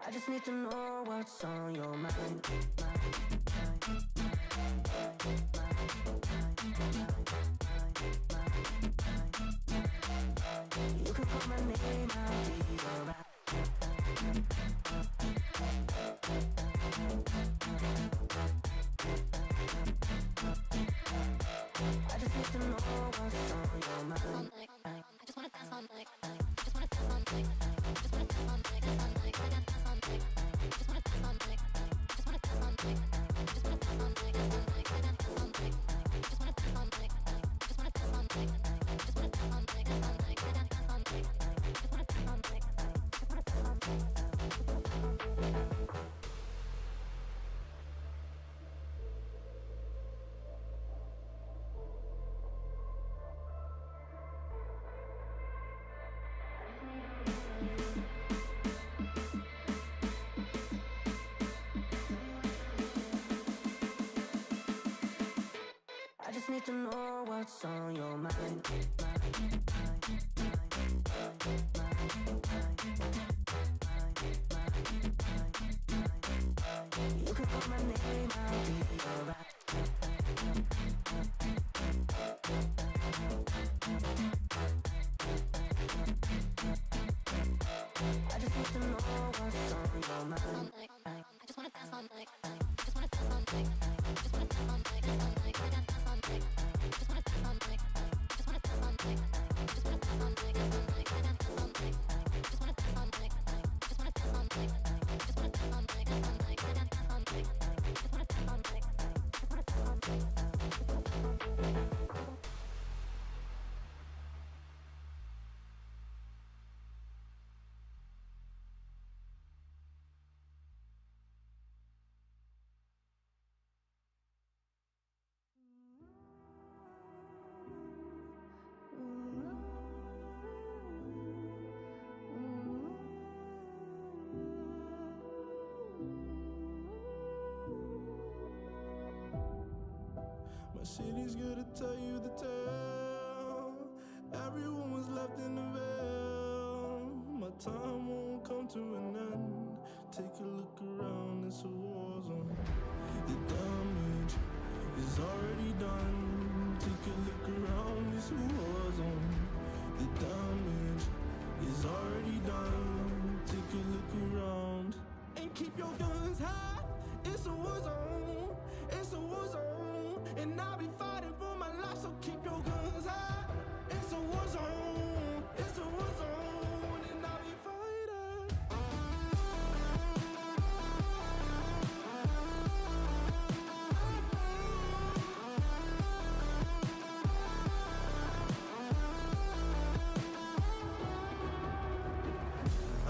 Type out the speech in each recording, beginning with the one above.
I just need to know what's on your mind. You can call my name, I'll be alright. I just need to know what's on your mind. I just wanna dance all night. I just wanna dance all night. I just wanna dance all night. Dance all night. I dance all night. I just wanna dance all night. I just wanna dance all night. I just wanna dance all night. Dance all night. I dance all night. I just wanna dance all night. I just wanna dance all night. I just wanna dance all night. Dance all night. I dance all night. I just wanna dance all night. I just wanna dance all night. I just need to know what's on your mind. You can call my name, I'll be alright. I just need to know what's on your mind. I just wanna dance all night. I just wanna dance all night. I just wanna dance all night. Dance all night. I dance all night. I just wanna dance all night. I just wanna dance all night. I just wanna dance all night. Dance all night. I dance all night. I just wanna dance all night. I just wanna dance all night. I just wanna dance all night. Dance all night. I dance all night. I just wanna dance all night. I just wanna dance all night. My city's gonna tell you the tale. Everyone was left in the veil. My time won't come to an end. Take a look around, it's a war zone. The damage is already done. Take a look around, it's a war zone. The damage is already done. Take a look around and keep your guns high. It's a war zone. It's a war zone. And I'll be fighting for my life, so keep your guns high. It's a war zone. It's a war zone. And I'll be fighting.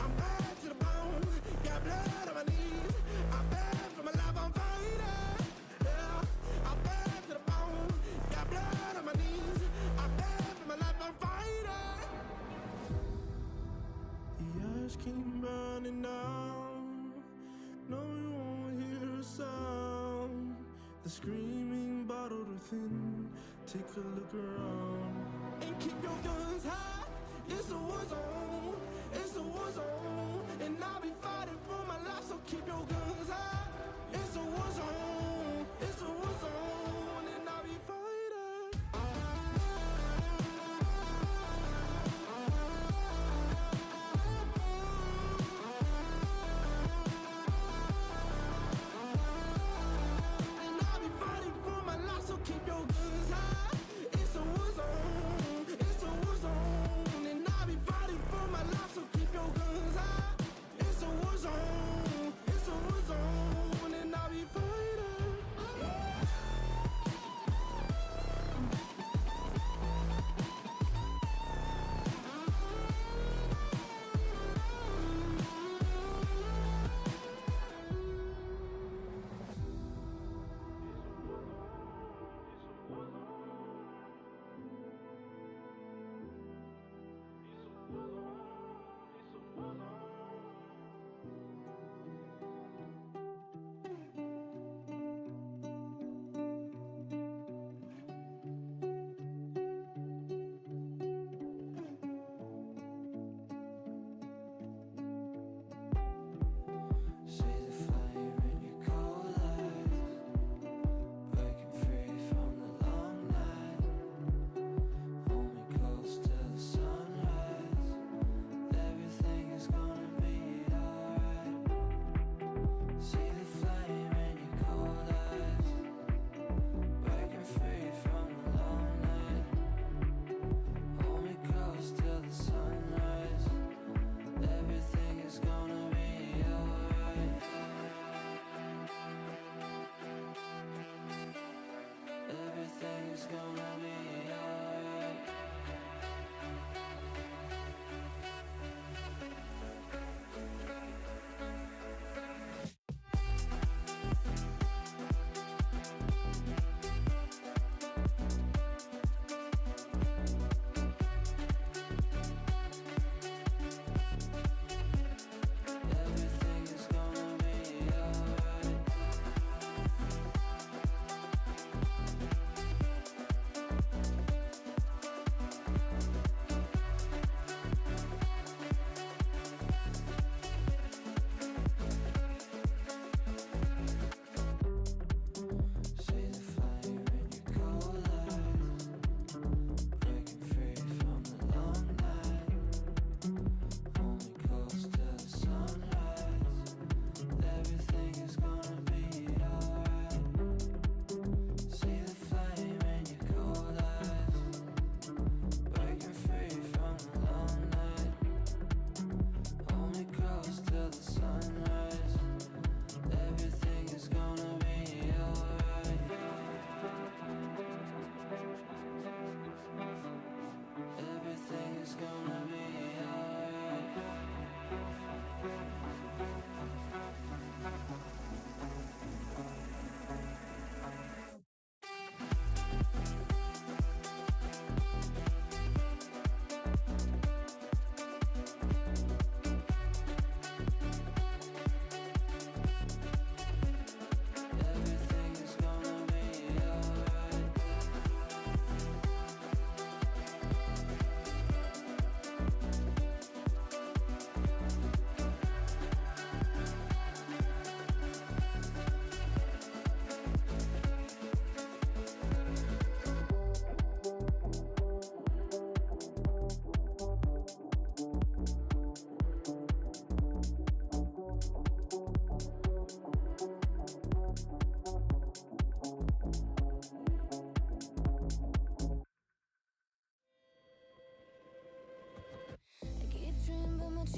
I'm bad to the bone. Got blood on my knees. I'm bad for my life, I'm fighting. Yeah, I'm bad to the bone. Got blood on my knees. I'm bad for my life, I'm fighting. The ash keep burning down. No, you won't hear a sound. The screaming bottled within. Take a look around and keep your guns high. It's a war zone. It's a war zone. And I'll be fighting for my life, so keep your guns high. It's a war zone. It's a war zone. And I'll be fighting. And I'll be fighting for my life, so keep your guns high. It's a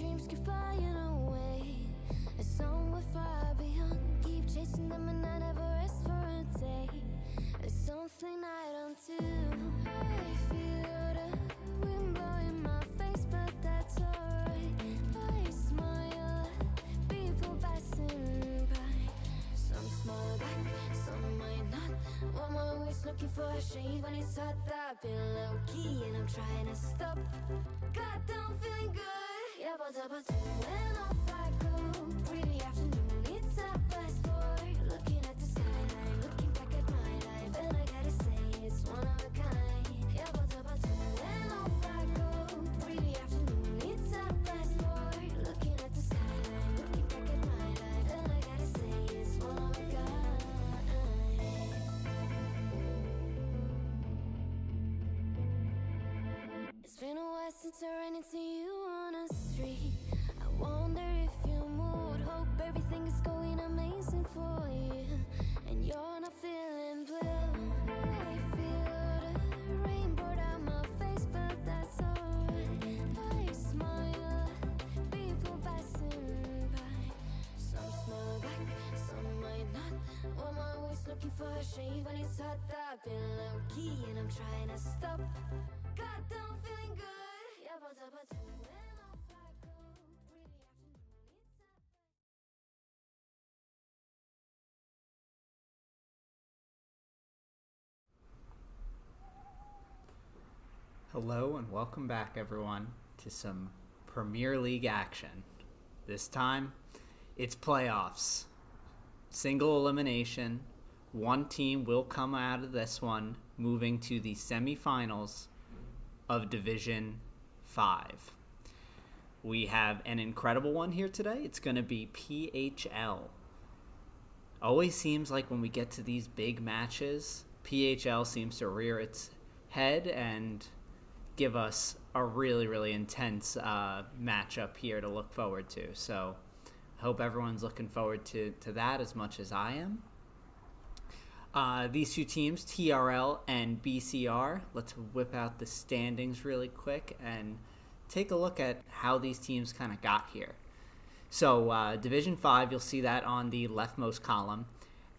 dreams keep flying away. A song we're far beyond. Keep chasing them and I never rest for a day. There's something I don't do. I feel the wind blowing my face, but that's alright. I smile at people passing by. Some smile back, some might not. I'm always looking for a shade when it's hot. I've been low key and I'm trying to stop. Goddamn, feeling good. Yeah, but when off I go. Pretty afternoon, it's a fast forward. Looking at the skyline, looking back at my life, and I gotta say it's one of a kind. Yeah, but when off I go. Pretty afternoon, it's a fast forward. Looking at the skyline, looking back at my life, and I gotta say it's one of a kind. It's been a while since I ran into you on a street. I wonder if you moved. Hope everything is going amazing for you, and you're not feeling blue. I feel the rain poured out my face, but that's alright. I smile at people passing by. Some smile back, some might not. I'm always looking for a shade when it's hot. I've been low key and I'm trying to stop. Goddamn, feeling good. Yeah, but when off I go. Pretty afternoon, it's a Hello and welcome back, everyone, to some Premier League action. This time, it's playoffs. Single elimination. One team will come out of this one, moving to the semifinals of Division 5. We have an incredible one here today. It's going to be PHL. Always seems like when we get to these big matches, PHL seems to rear its head and give us a really, really intense matchup here to look forward to. So I hope everyone's looking forward to that as much as I am. These two teams, TRL and BCR, let's whip out the standings really quick and take a look at how these teams kind of got here. So Division 5, you'll see that on the leftmost column.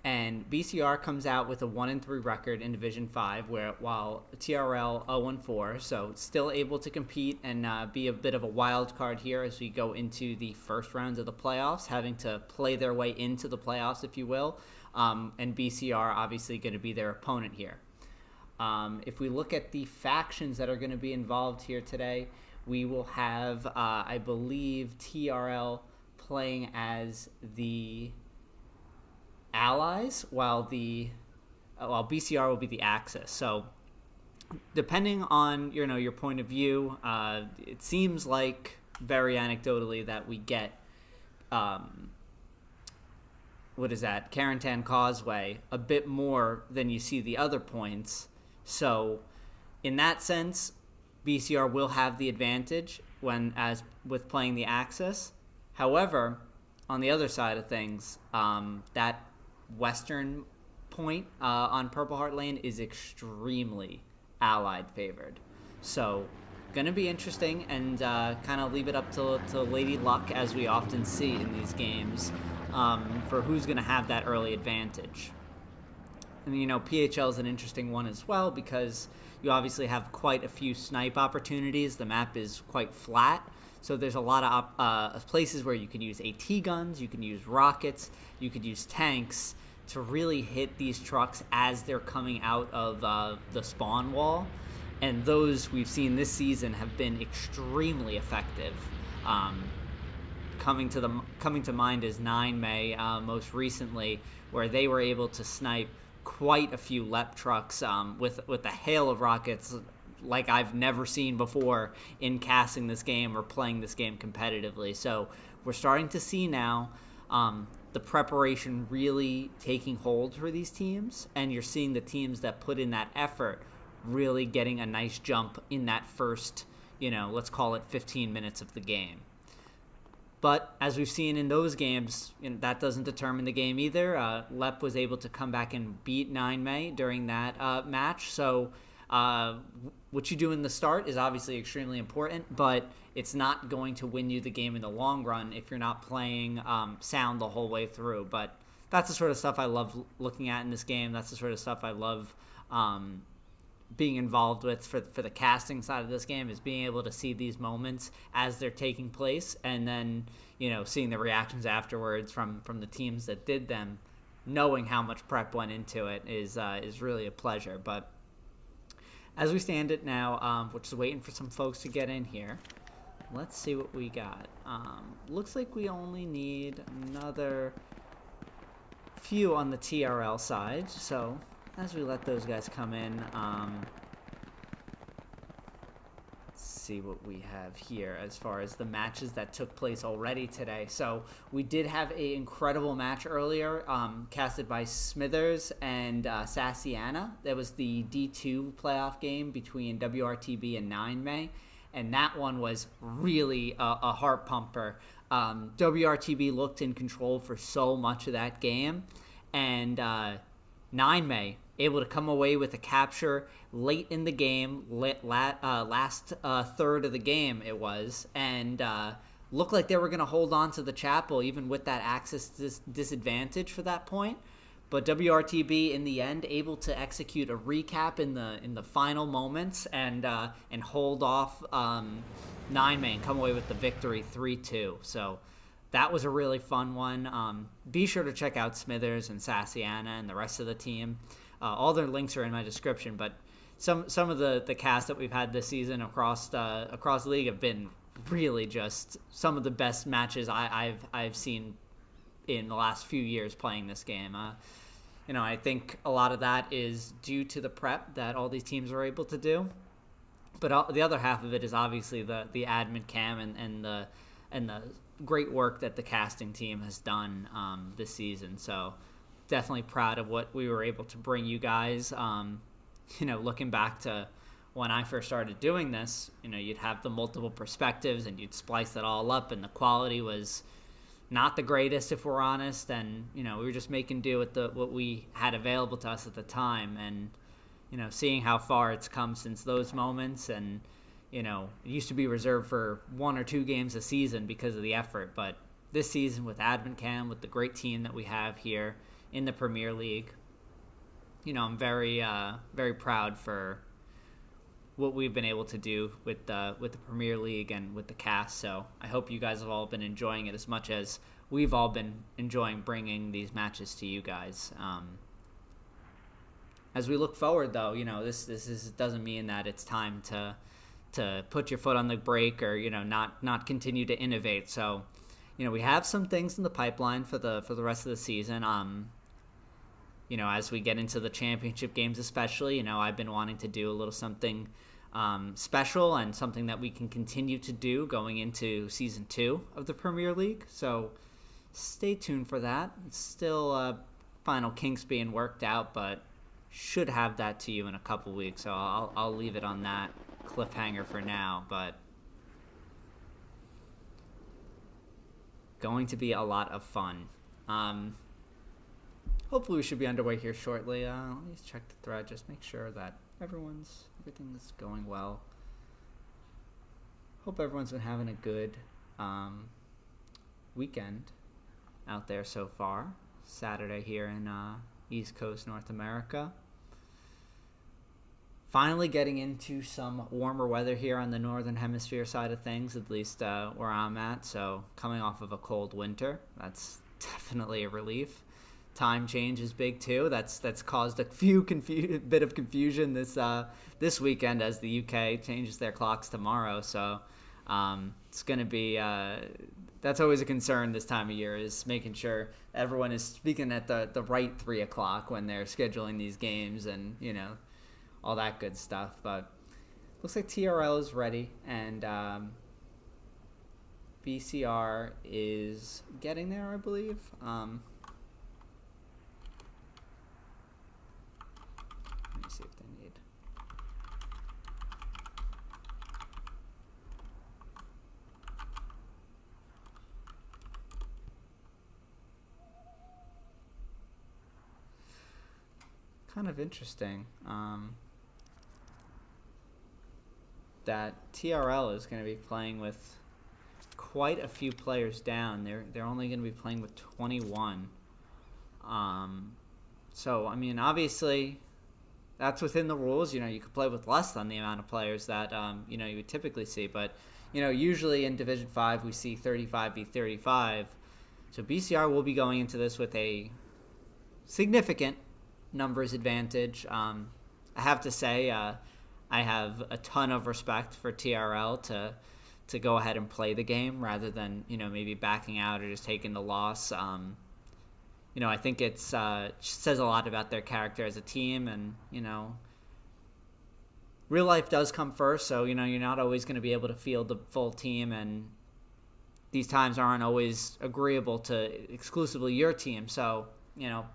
And BCR comes out with a 1-3 record in Division 5, while TRL 0-4, so still able to compete and be a bit of a wild card here as we go into the first rounds of the playoffs, having to play their way into the playoffs, if you will. And BCR obviously going to be their opponent here. If we look at the factions that are going to be involved here today, we will have, I believe, TRL playing as the Allies, while BCR will be the Axis. So depending on your point of view, it seems like very anecdotally that we get Carentan Causeway a bit more than you see the other points. So in that sense, BCR will have the advantage with playing the Axis. However, on the other side of things, that western point on Purple Heart Lane is extremely Allied favored. So going to be interesting and kind of leave it up to Lady Luck, as we often see in these games, for who's going to have that early advantage. And, PHL is an interesting one as well because you obviously have quite a few snipe opportunities. The map is quite flat, so there's a lot of places where you can use AT guns, you can use rockets, you could use tanks to really hit these trucks as they're coming out of the spawn wall. And those we've seen this season have been extremely effective. Coming to mind is 9 May most recently, where they were able to snipe quite a few LEP trucks with a hail of rockets like I've never seen before in casting this game or playing this game competitively. So we're starting to see now the preparation really taking hold for these teams, and you're seeing the teams that put in that effort really getting a nice jump in that first, let's call it 15 minutes of the game. But as we've seen in those games, that doesn't determine the game either. LEP was able to come back and beat 9 May during that match. So What you do in the start is obviously extremely important, but it's not going to win you the game in the long run if you're not playing sound the whole way through. But that's the sort of stuff I love looking at in this game. That's the sort of stuff I love being involved with for the casting side of this game, is being able to see these moments as they're taking place, and then, you know, seeing the reactions afterwards from the teams that did them, knowing how much prep went into it is really a pleasure. But as we stand it now, we're just waiting for some folks to get in here. Let's see what we got. Looks like we only need another few on the TRL side, so as we let those guys come in, let's see what we have here as far as the matches that took place already today. So we did have an incredible match earlier, casted by Smithers and SassyAnna. That was the D2 playoff game between WRTB and 9May, and that one was really a heart pumper. WRTB looked in control for so much of that game, and 9May able to come away with a capture late in the game, last third of the game it was, and looked like they were going to hold on to the chapel even with that access disadvantage for that point. But WRTB in the end able to execute a recap in the final moments and hold off 9May and come away with the victory 3-2. So that was a really fun one. Be sure to check out Smithers and SassyAnna and the rest of the team. All their links are in my description, but some of the cast that we've had this season across the league have been really just some of the best matches I've seen in the last few years playing this game. You know, I think a lot of that is due to the prep that all these teams are able to do, but the other half of it is obviously the admin cam and the great work that the casting team has done this season. So definitely proud of what we were able to bring you guys. You know, looking back to when I first started doing this, you know, you'd have the multiple perspectives and you'd splice it all up, and the quality was not the greatest, if we're honest. And, you know, we were just making do with what we had available to us at the time. And, you know, seeing how far it's come since those moments, and, you know, it used to be reserved for 1 or 2 games a season because of the effort. But this season with Admin Cam, with the great team that we have here in the Premier League, you know, I'm very, very proud for what we've been able to do with the Premier League and with the cast. So I hope you guys have all been enjoying it as much as we've all been enjoying bringing these matches to you guys. As we look forward, though, you know, this doesn't mean that it's time to put your foot on the brake or, you know, not continue to innovate. So, you know, we have some things in the pipeline for the rest of the season. You know, as we get into the championship games especially, you know, I've been wanting to do a little something special and something that we can continue to do going into Season 2 of the Premier League. So stay tuned for that. It's still final kinks being worked out, but should have that to you in a couple weeks. So I'll leave it on that cliffhanger for now, but going to be a lot of fun. Hopefully we should be underway here shortly. Let me check the thread, just make sure that everything's going well. Hope everyone's been having a good weekend out there so far. Saturday here in East Coast North America. Finally getting into some warmer weather here on the Northern Hemisphere side of things, at least where I'm at. So coming off of a cold winter, that's definitely a relief. Time change is big too. That's caused a bit of confusion this weekend as the UK changes their clocks tomorrow. So it's going to be that's always a concern this time of year, is making sure everyone is speaking at the right 3 o'clock when they're scheduling these games, and, you know, all that good stuff. But looks like TRL is ready, and BCR is getting there, I believe. Let me see if they need. Kind of interesting. that TRL is going to be playing with quite a few players down. They're only going to be playing with 21. So I mean, obviously, that's within the rules. You know, you could play with less than the amount of players that you know, you would typically see. But you know, usually in Division 5 we see 35 v 35. So BCR will be going into this with a significant numbers advantage. I have to say, I have a ton of respect for TRL to go ahead and play the game rather than, you know, maybe backing out or just taking the loss. You know, I think it's says a lot about their character as a team, and, you know, real life does come first, so, you know, you're not always going to be able to field the full team, and these times aren't always agreeable to exclusively your team. So, you know,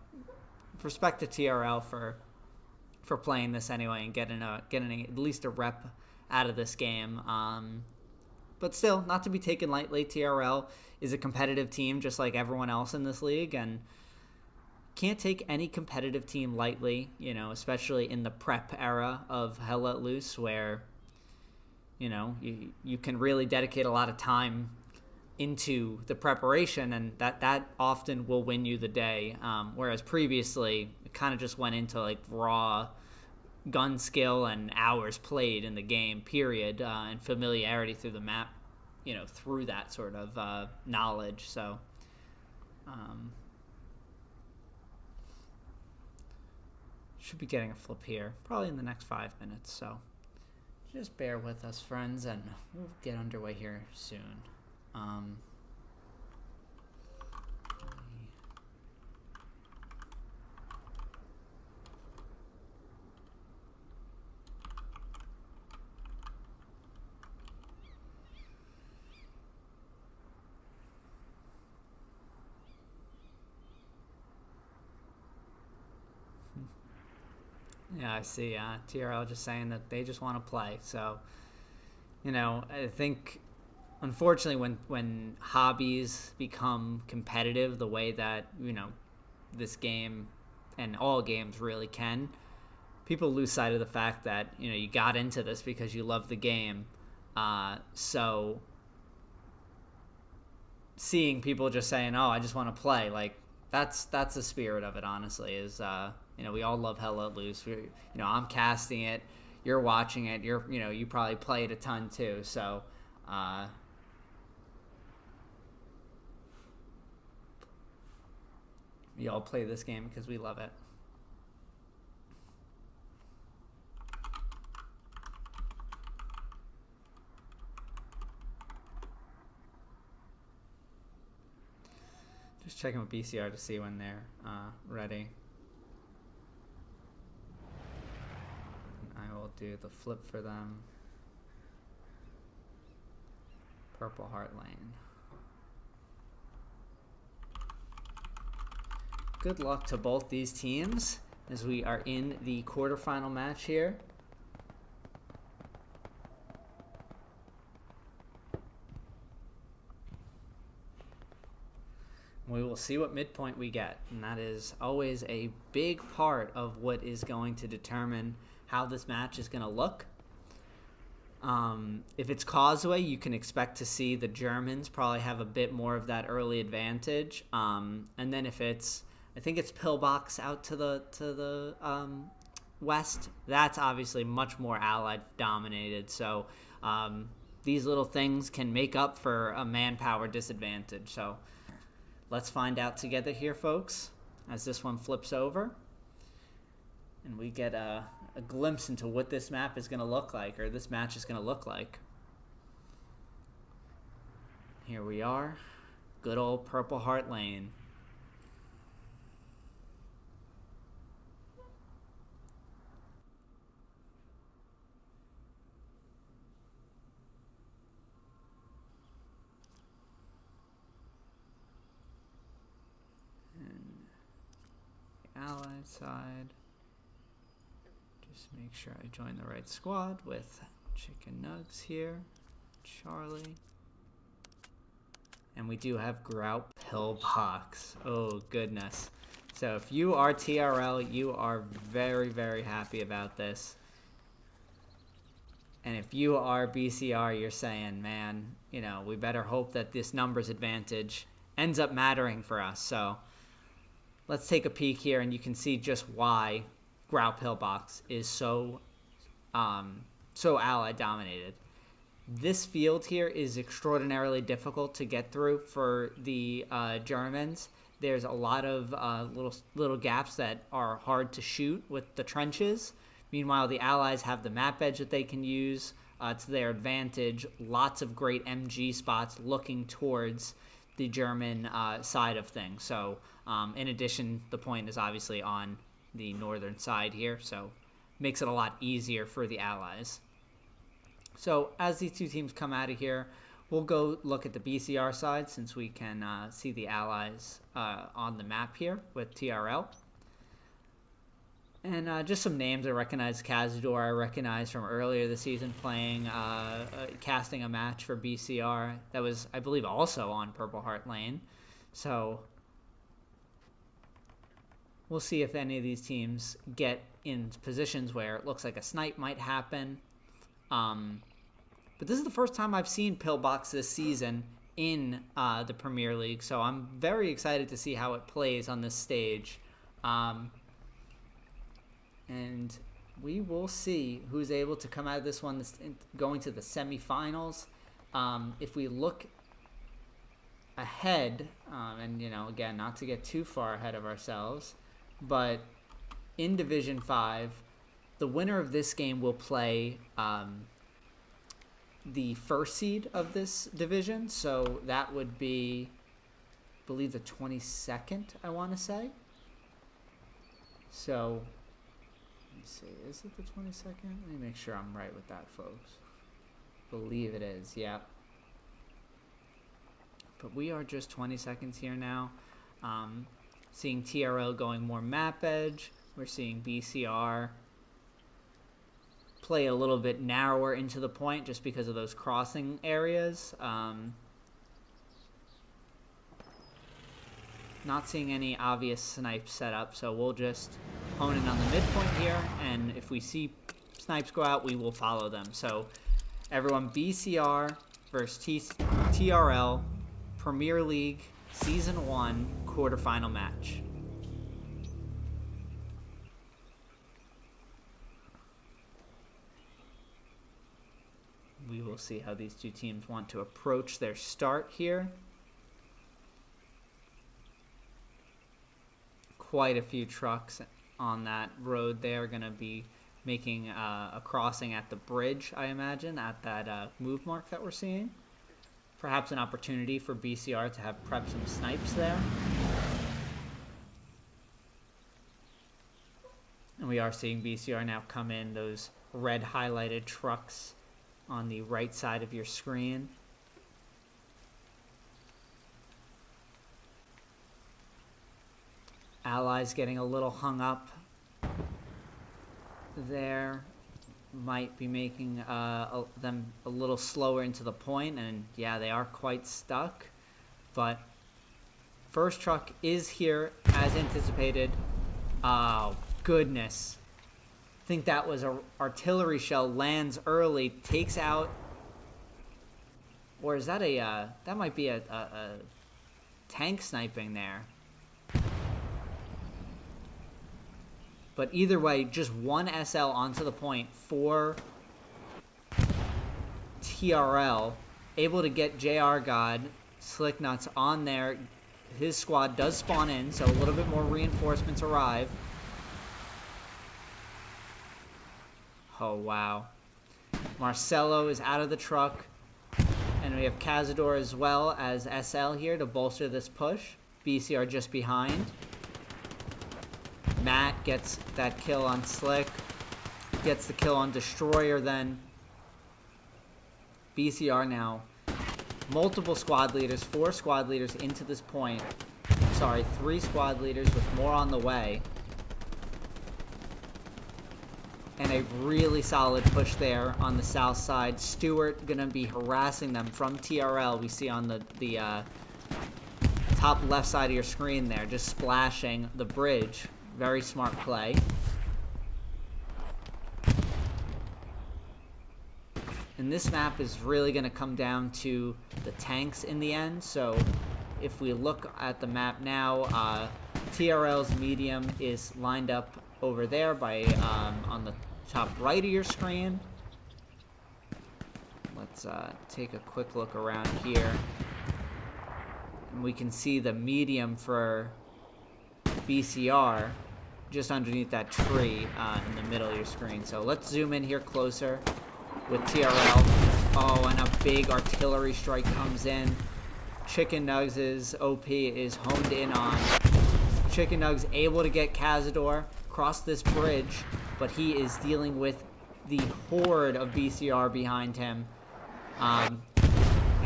respect to TRL for playing this anyway and getting at least a rep out of this game. But still, not to be taken lightly. TRL is a competitive team just like everyone else in this league, and can't take any competitive team lightly, you know, especially in the prep era of Hell Let Loose, where, you know, you can really dedicate a lot of time into the preparation, and that often will win you the day. Whereas previously, it kind of just went into like raw gun skill and hours played in the game, period, and familiarity through the map, you know, through that sort of knowledge. So, should be getting a flip here, probably in the next 5 minutes. So, just bear with us, friends, and we'll get underway here soon. Yeah, I see. TRL just saying that they just want to play. So, you know, I think, unfortunately, when hobbies become competitive the way that, you know, this game and all games really can, people lose sight of the fact that, you know, you got into this because you love the game. So seeing people just saying, "Oh, I just want to play," like, that's the spirit of it, honestly, is, you know, we all love Hell Let Loose. You know, I'm casting it, you're watching it, you know, you probably play it a ton too. So, we all play this game because we love it. Just checking with BCR to see when they're ready. I will do the flip for them. Purple Heart Lane. Good luck to both these teams as we are in the quarterfinal match here. We will see what midpoint we get, and that is always a big part of what is going to determine how this match is going to look. If it's Causeway, you can expect to see the Germans probably have a bit more of that early advantage. And then if it's, I think it's Pillbox out to the west, that's obviously much more Allied dominated. So these little things can make up for a manpower disadvantage. So let's find out together here, folks, as this one flips over and we get a glimpse into what this map is going to look like, or this match is going to look like. Here we are, good old Purple Heart Lane. And the Allied side. Just make sure I join the right squad with Chicken Nugs here, Charlie. And we do have Grout Pillbox. Oh, goodness. So if you are TRL, you are very, very happy about this. And if you are BCR, you're saying, man, you know, we better hope that this numbers advantage ends up mattering for us. So let's take a peek here, and you can see just why Grau Pillbox is so ally dominated. This field here is extraordinarily difficult to get through for the Germans. There's a lot of little gaps that are hard to shoot with the trenches. Meanwhile, the Allies have the map edge that they can use to their advantage. Lots of great MG spots looking towards the German side of things. So, in addition, the point is obviously on the northern side here, so makes it a lot easier for the Allies. So, as these two teams come out of here, we'll go look at the BCR side since we can see the Allies on the map here with TRL. And just some names I recognize. Cazador I recognize from earlier this season playing, casting a match for BCR. That was, I believe, also on Purple Heart Lane. So we'll see if any of these teams get in positions where it looks like a snipe might happen. But this is the first time I've seen Pillbox this season in the Premier League. So I'm very excited to see how it plays on this stage. And we will see who's able to come out of this one going to the semifinals. If we look ahead, and, you know, again, not to get too far ahead of ourselves, but in Division 5, the winner of this game will play the first seed of this division. So that would be, I believe, the 22nd, I want to say. So... see, is it the 22nd? Let me make sure I'm right with that, folks. Believe it is, yep. But we are just 20 seconds here now. Seeing TRL going more map edge. We're seeing BCR play a little bit narrower into the point just because of those crossing areas. Not seeing any obvious snipe setup, so we'll just hone in on the midpoint here, and if we see snipes go out, we will follow them. So everyone, BCR versus TRL Premier League Season 1 quarterfinal match. We will see how these two teams want to approach their start here. Quite a few trucks on that road. They are going to be making a crossing at the bridge, I imagine, at that move mark that we're seeing. Perhaps an opportunity for BCR to have prep some snipes there. And we are seeing BCR now come in, those red highlighted trucks on the right side of your screen. Allies getting a little hung up there. Might be making them a little slower into the point, and yeah, they are quite stuck. But first truck is here as anticipated. Oh, goodness. I think that was an artillery shell, lands early, takes out, or is that a, that might be a tank sniping there. But either way, just one SL onto the point for TRL. Able to get JR God, Slick Nuts on there. His squad does spawn in, so a little bit more reinforcements arrive. Oh, wow. Marcelo is out of the truck. And we have Cazador as well as SL here to bolster this push. BCR just behind. Matt gets that kill on Slick. Gets the kill on Destroyer then. BCR now. Multiple squad leaders. 4 squad leaders into this point. Sorry, 3 squad leaders with more on the way. And a really solid push there on the south side. Stewart gonna be harassing them from TRL. We see on the top left side of your screen there, just splashing the bridge. Very smart play. And this map is really going to come down to the tanks in the end. So if we look at the map now, TRL's medium is lined up over there by on the top right of your screen. Let's take a quick look around here. And we can see the medium for BCR just underneath that tree in the middle of your screen. So let's zoom in here closer with TRL. Oh, and a big artillery strike comes in. Chicken Nugs' OP is honed in on. Chicken Nugs able to get Cazador across this bridge, but he is dealing with the horde of BCR behind him. And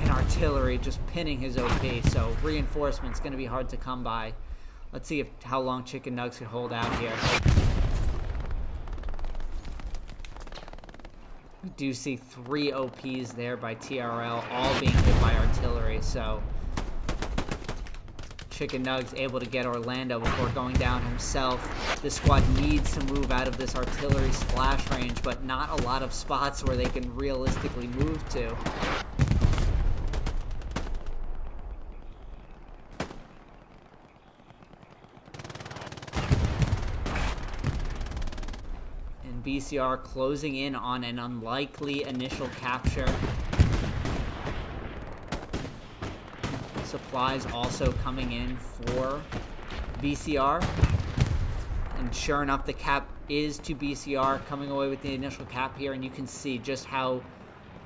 artillery just pinning his OP, so reinforcement's going to be hard to come by. Let's see how long Chicken Nugs can hold out here. We do see 3 OPs there by TRL, all being hit by artillery, so Chicken Nugs able to get Orlando before going down himself. This squad needs to move out of this artillery splash range, but not a lot of spots where they can realistically move to. And BCR closing in on an unlikely initial capture. Supplies also coming in for BCR, and sure enough the cap is to BCR, coming away with the initial cap here, and you can see just how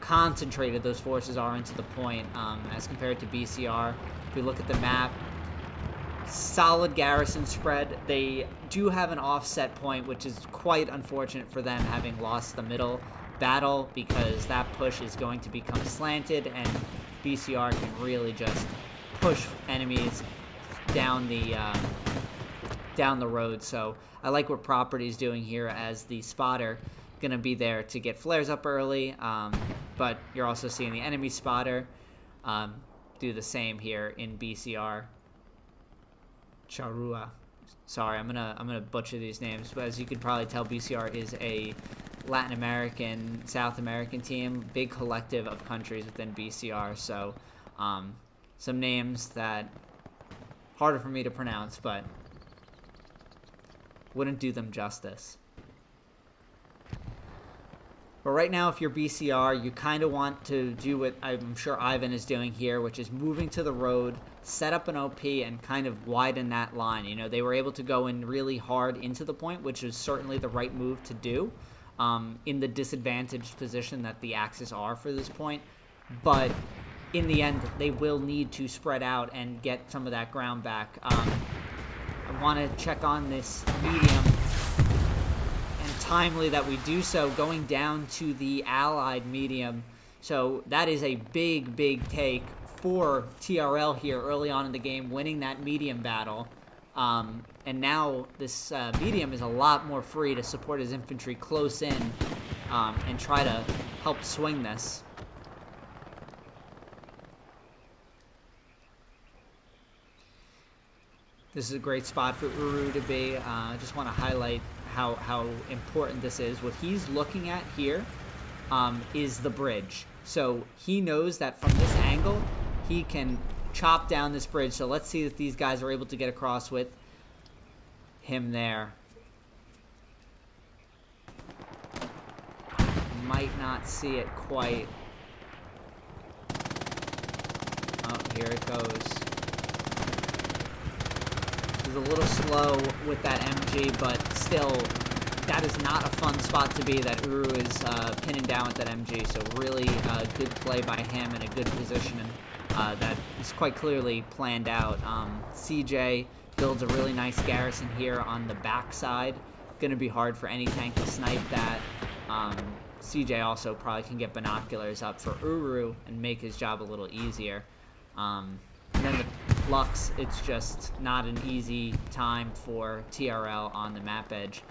concentrated those forces are into the point as compared to BCR. If we look at the map, solid garrison spread. They do have an offset point, which is quite unfortunate for them, having lost the middle battle, because that push is going to become slanted and BCR can really just push enemies down the road. So I like what Property's doing here as the spotter, gonna be there to get flares up early, but you're also seeing the enemy spotter do the same here in BCR. Charrua, sorry, I'm gonna butcher these names, but as you could probably tell, BCR is a Latin American, South American team, big collective of countries within BCR, so some names that harder for me to pronounce, but wouldn't do them justice. But right now, if you're BCR, you kind of want to do what I'm sure Ivan is doing here, which is moving to the road, set up an OP, and kind of widen that line. You know, they were able to go in really hard into the point, which is certainly the right move to do in the disadvantaged position that the Axis are for this point. But in the end, they will need to spread out and get some of that ground back. I want to check on this medium, and timely that we do so, going down to the allied medium. So that is a big take for TRL here early on in the game, winning that medium battle. And now this medium is a lot more free to support his infantry close in and try to help swing this. This is a great spot for Uru to be. I just want to highlight how important this is. What he's looking at here is the bridge. So he knows that from this angle, he can chop down this bridge. So let's see if these guys are able to get across with him there. Might not see it quite. Oh, here it goes. He's a little slow with that MG, but still, that is not a fun spot to be, that Uru is pinning down with that MG. So really good play by him in a good position, and that is quite clearly planned out. CJ builds a really nice garrison here on the backside. Going to be hard for any tank to snipe that. CJ also probably can get binoculars up for Uru and make his job a little easier. And then the Lux, it's just not an easy time for TRL on the map edge.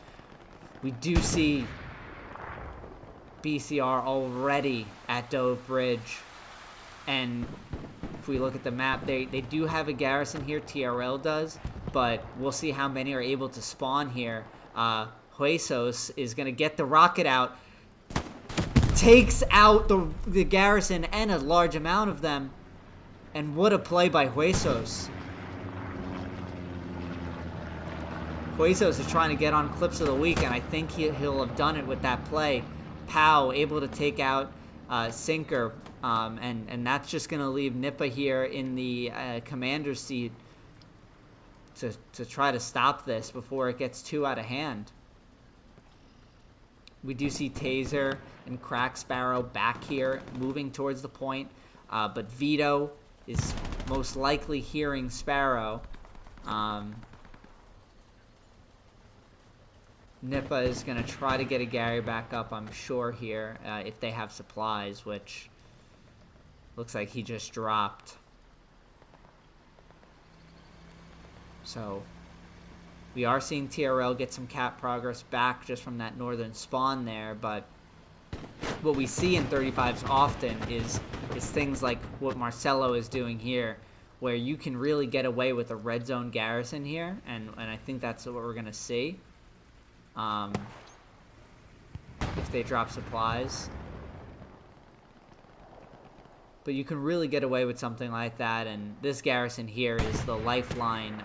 We do see BCR already at Dove Bridge, and if we look at the map, they do have a garrison here, TRL does, but we'll see how many are able to spawn here. Huesos is going to get the rocket out. takes out the garrison and a large amount of them. And what a play by Huesos. Huesos is trying to get on clips of the week, and I think he'll have done it with that play. Pow able to take out Sinker, and that's just going to leave Nippa here in the commander's seat to try to stop this before it gets too out of hand. We do see Taser and Crack Sparrow back here moving towards the point, but Vito is most likely hearing Sparrow. Nippa is going to try to get a Gary back up, I'm sure, here, if they have supplies, which looks like he just dropped. So we are seeing TRL get some cap progress back just from that northern spawn there, but what we see in 35s often is things like what Marcelo is doing here, where you can really get away with a red zone garrison here, and I think that's what we're going to see. If they drop supplies. But you can really get away with something like that, and this garrison here is the lifeline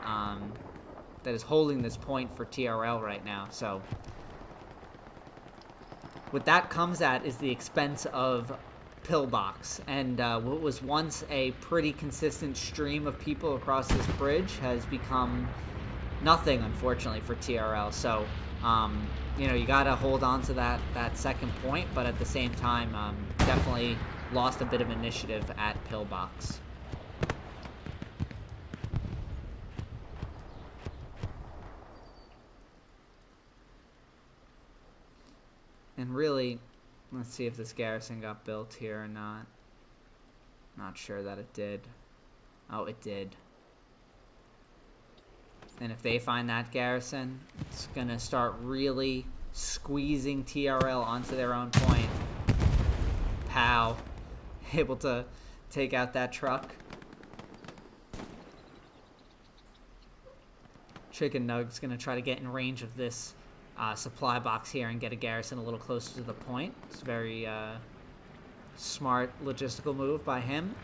that is holding this point for TRL right now. So what that comes at is the expense of Pillbox, and what was once a pretty consistent stream of people across this bridge has become nothing, unfortunately, for TRL. So you know, you gotta hold on to that second point, but at the same time, definitely lost a bit of initiative at Pillbox. And really, let's see if this garrison got built here or not. Not sure that it did. Oh, it did. And if they find that garrison, it's going to start really squeezing TRL onto their own point. Pow. Able to take out that truck. Chicken Nug's going to try to get in range of this supply box here and get a garrison a little closer to the point. It's a very smart logistical move by him.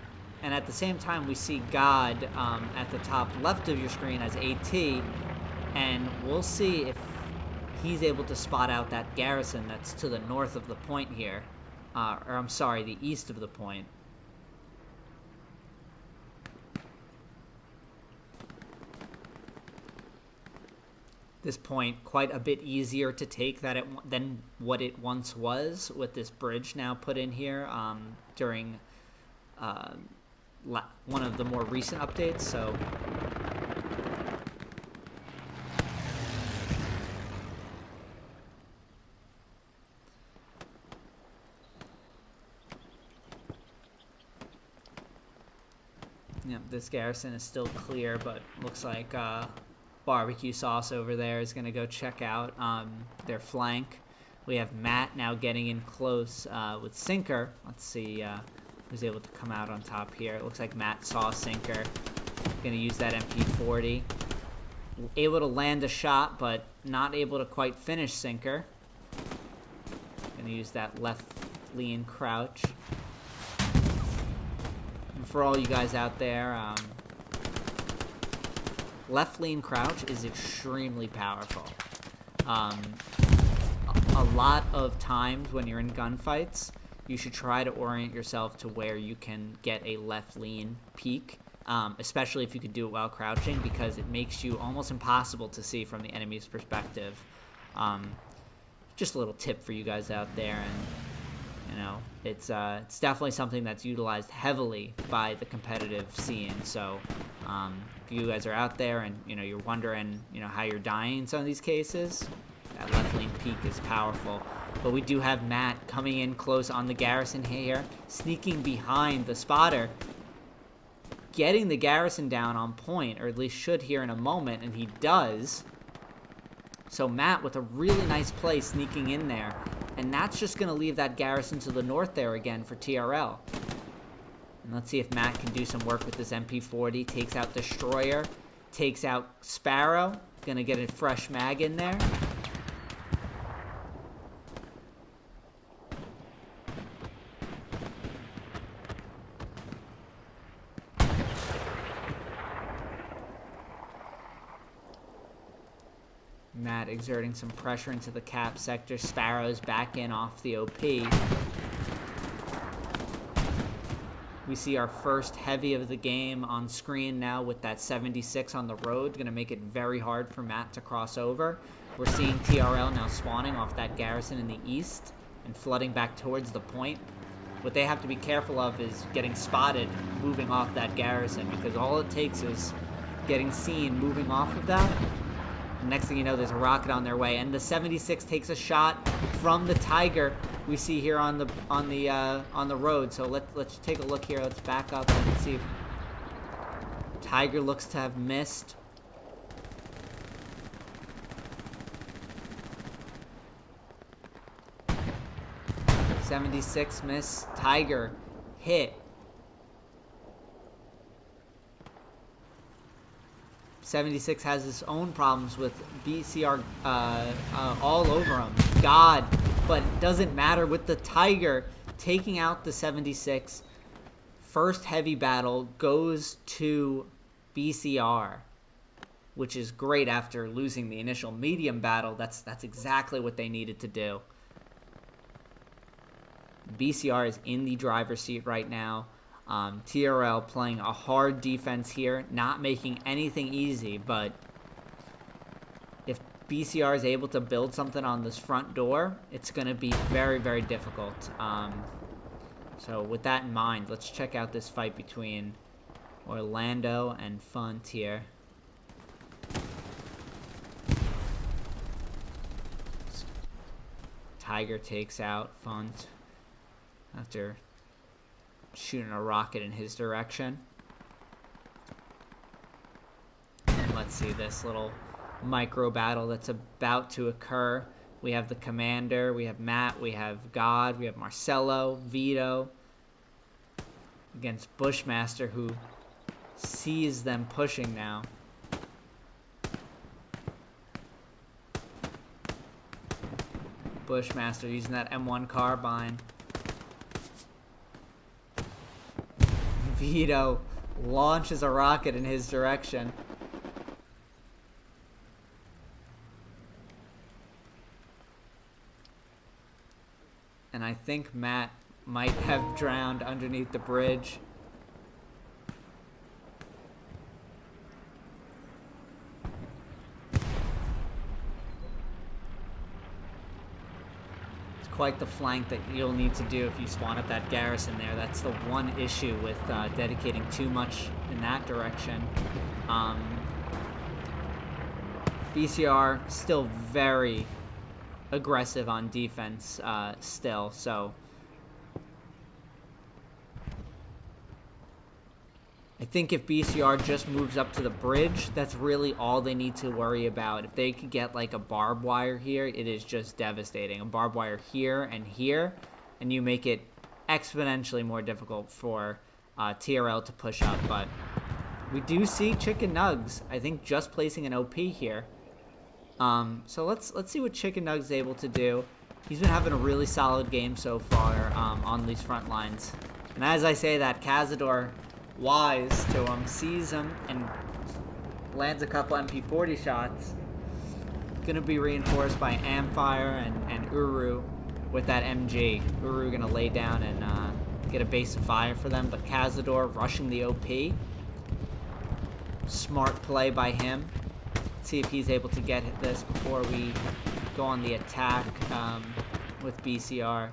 And at the same time, we see God at the top left of your screen as AT, and we'll see if he's able to spot out that garrison that's to the north of the point here. Or I'm sorry, the east of the point. This point quite a bit easier to take than what it once was, with this bridge now put in here during one of the more recent updates. So yeah, this garrison is still clear, but looks like Barbecue Sauce over there is going to go check out their flank. We have Matt now getting in close with Sinker. Let's see who's able to come out on top here. It looks like Matt saw Sinker. Going to use that MP40. Able to land a shot, but not able to quite finish Sinker. Going to use that left lean crouch. And for all you guys out there, left lean crouch is extremely powerful. A lot of times when you're in gunfights, you should try to orient yourself to where you can get a left lean peek, especially if you could do it while crouching, because it makes you almost impossible to see from the enemy's perspective. Just a little tip for you guys out there, and you know, it's definitely something that's utilized heavily by the competitive scene. So if you guys are out there and you're wondering how you're dying in some of these cases, that left lean peek is powerful. But we do have Matt coming in close on the garrison here, sneaking behind the spotter, getting the garrison down on point, or at least should here in a moment, and he does. So Matt with a really nice play sneaking in there, and that's just going to leave that garrison to the north there again for TRL. And let's see if Matt can do some work with this MP40. Takes out Destroyer, takes out Sparrow, going to get a fresh mag in there. Matt exerting some pressure into the cap sector. Sparrow's back in off the OP. We see our first heavy of the game on screen now with that 76 on the road. Going to make it very hard for Matt to cross over. We're seeing TRL now spawning off that garrison in the east and flooding back towards the point. What they have to be careful of is getting spotted moving off that garrison, because all it takes is getting seen moving off of that. And next thing you know, there's a rocket on their way, and the 76 takes a shot from the Tiger we see here on the road. So let's take a look here. Let's back up and see if Tiger looks to have missed. .76 miss. Tiger hit. 76 has his own problems with BCR all over him. God, but it doesn't matter with the Tiger taking out the 76. First heavy battle goes to BCR, which is great after losing the initial medium battle. That's exactly what they needed to do. BCR is in the driver's seat right now. TRL playing a hard defense here, not making anything easy, but if BCR is able to build something on this front door, it's going to be very, very difficult. So with that in mind, let's check out this fight between Orlando and Funt here. Tiger takes out Funt after shooting a rocket in his direction. And let's see this little micro battle that's about to occur. We have the Commander, we have Matt, we have God, we have Marcelo, Vito against Bushmaster, who sees them pushing now. Bushmaster using that M1 carbine. Vito launches a rocket in his direction. And I think Matt might have drowned underneath the bridge. Quite the flank that you'll need to do if you spawn at that garrison there. That's the one issue with dedicating too much in that direction. BCR still very aggressive on defense still, so I think if BCR just moves up to the bridge, that's really all they need to worry about. If they could get like a barbed wire here, it is just devastating. A barbed wire here, and you make it exponentially more difficult for TRL to push up. But we do see Chicken Nugs, I think, just placing an OP here. So let's see what Chicken Nugs is able to do. He's been having a really solid game so far on these front lines. And as I say that, Cazador, wise to him, sees him and lands a couple MP40 shots. Gonna be reinforced by Amfire and Uru with that MG. Uru gonna lay down and get a base of fire for them, but Cazador rushing the OP. Smart play by him. Let's see if he's able to get this before we go on the attack with BCR.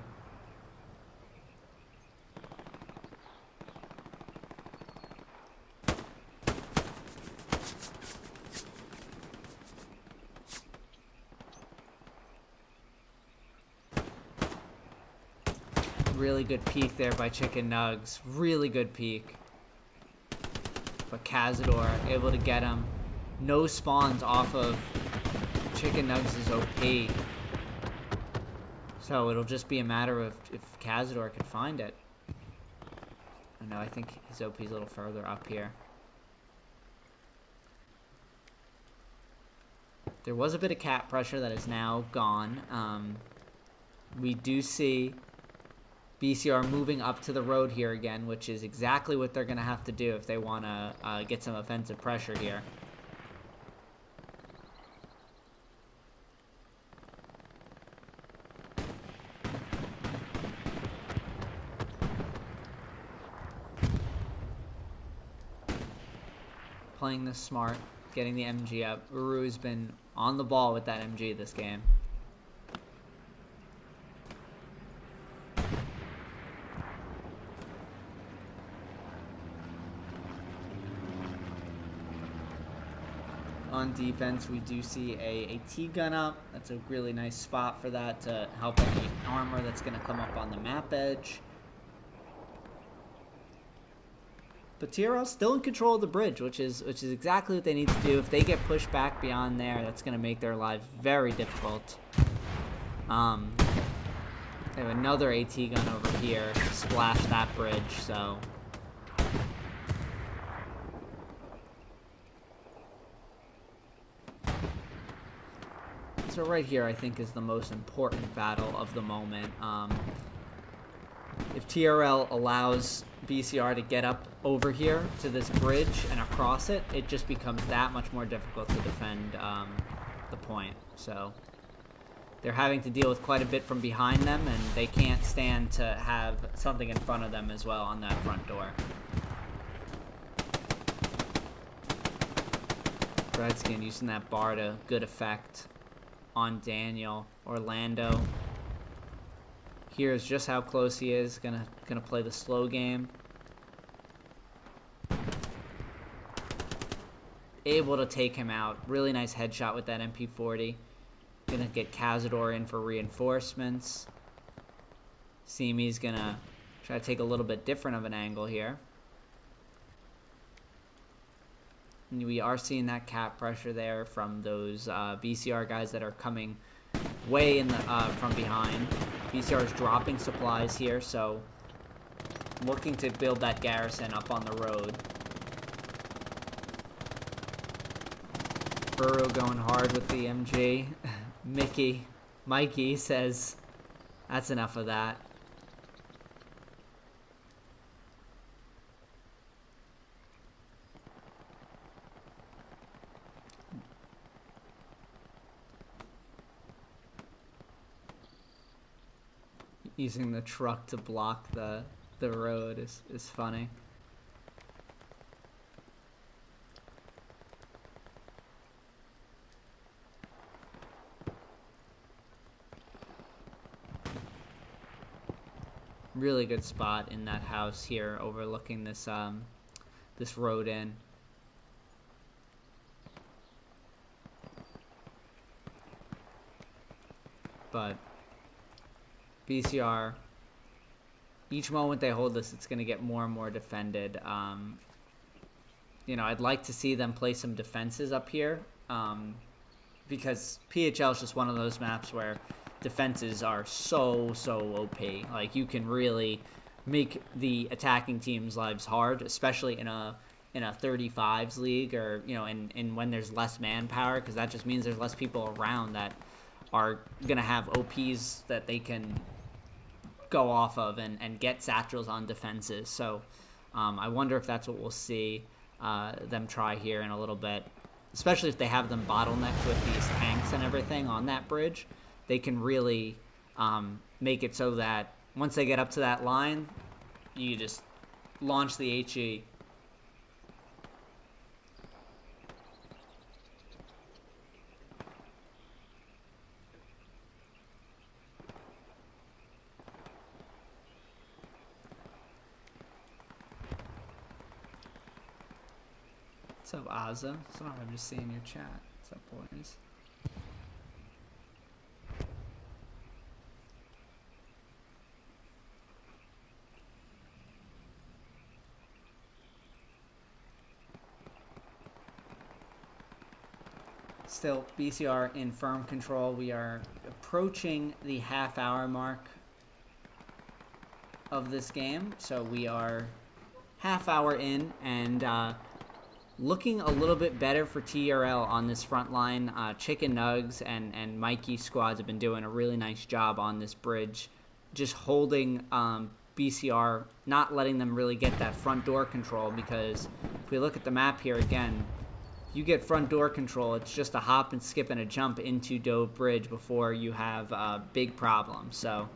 Really good peek there by Chicken Nugs. Really good peek. But Cazador able to get him. No spawns off of Chicken Nugs' OP. So it'll just be a matter of if Cazador can find it. I know, I think his OP is a little further up here. There was a bit of cap pressure that is now gone. We do see BCR moving up to the road here again, which is exactly what they're going to have to do if they want to get some offensive pressure here. playing this smart, getting the MG up. Uru's been on the ball with that MG this game. On defense, we do see a T-gun up. That's a really nice spot for that to help any armor that's going to come up on the map edge. But TRL still in control of the bridge, which is exactly what they need to do. If they get pushed back beyond there, that's going to make their lives very difficult. They have another AT gun over here to splash that bridge, so... So right here, I think, is the most important battle of the moment. If TRL allows BCR to get up over here to this bridge and across it, it just becomes that much more difficult to defend the point. So they're having to deal with quite a bit from behind them, and they can't stand to have something in front of them as well on that front door. Redskin using that bar to good effect on Daniel. Orlando. Here's just how close he is. Gonna play the slow game. Able to take him out. Really nice headshot with that MP40. Gonna get Cazador in for reinforcements. Simi's gonna try to take a little bit different of an angle here. And we are seeing that cap pressure there from those BCR guys that are coming way in the from behind. BCR is dropping supplies here, so looking to build that garrison up on the road. Burrow going hard with the MG. Mikey says, that's enough of that. Using the truck to block the road is funny. Really good spot in that house here, overlooking this this road in. But BCR, each moment they hold this, it's going to get more and more defended. You know, I'd like to see them play some defenses up here, because PHL is just one of those maps where defenses are so OP. Like, you can really make the attacking team's lives hard, especially in a 35s league, or, you know, in when there's less manpower, because that just means there's less people around that are going to have OPs that they can go off of and get satchels on defenses. So I wonder if that's what we'll see them try here in a little bit, especially if they have them bottlenecked with these tanks and everything on that bridge. They can really make it so that once they get up to that line, you just launch the HE. What's up, Azza? Sorry, I'm just seeing your chat. What's up, boys? Still, BCR in firm control. We are approaching the half-hour mark of this game, so we are half hour in, and looking a little bit better for TRL on this front line. Chicken Nugs and Mikey squads have been doing a really nice job on this bridge, just holding BCR, not letting them really get that front door control, because if we look at the map here again, you get front door control, it's just a hop and skip and a jump into Dove Bridge before you have big problems. So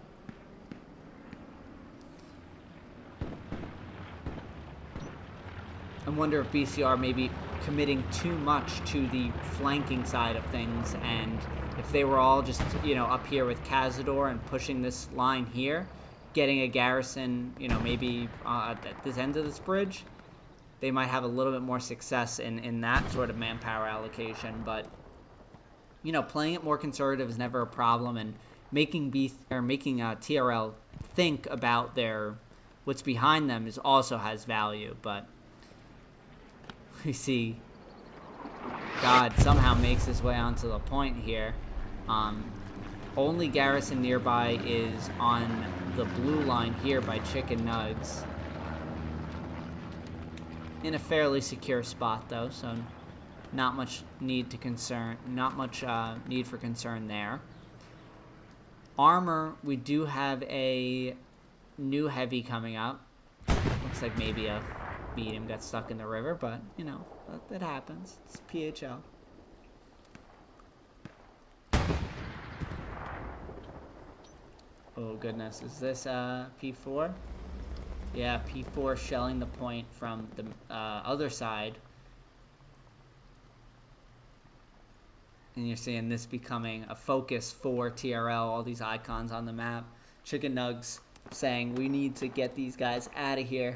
I wonder if BCR may be committing too much to the flanking side of things, and if they were all just, up here with Cazador and pushing this line here, getting a garrison, maybe at this end of this bridge, they might have a little bit more success in that sort of manpower allocation. But, playing it more conservative is never a problem, and making TRL think about what's behind them also has value. But we see God somehow makes his way onto the point here. Only garrison nearby is on the blue line here by Chicken Nugs. In a fairly secure spot though, so not much need for concern there. Armor, we do have a new heavy coming up. Looks like maybe a medium got stuck in the river, but that happens. It's PHL. Oh goodness, is this P4? Yeah, P4 shelling the point from the other side. And you're seeing this becoming a focus for TRL, all these icons on the map. Chicken Nugs saying, we need to get these guys out of here.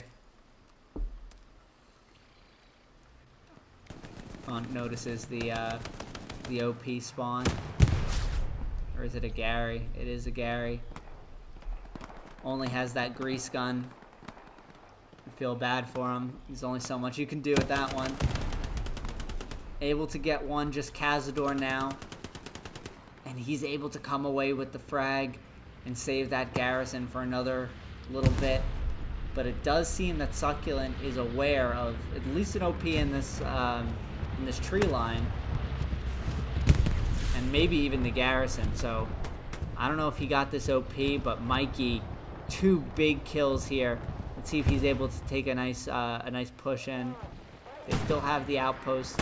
Font notices the OP spawn. Or is it a Gary? It is a Gary. Only has that grease gun. I feel bad for him. There's only so much you can do with that one. Able to get one, just Cazador now. And he's able to come away with the frag and save that garrison for another little bit. But it does seem that Succulent is aware of at least an OP in this tree line. And maybe even the garrison. So I don't know if he got this OP, but Mikey, 2 big kills here. Let's see if he's able to take a nice push in. They still have the outpost.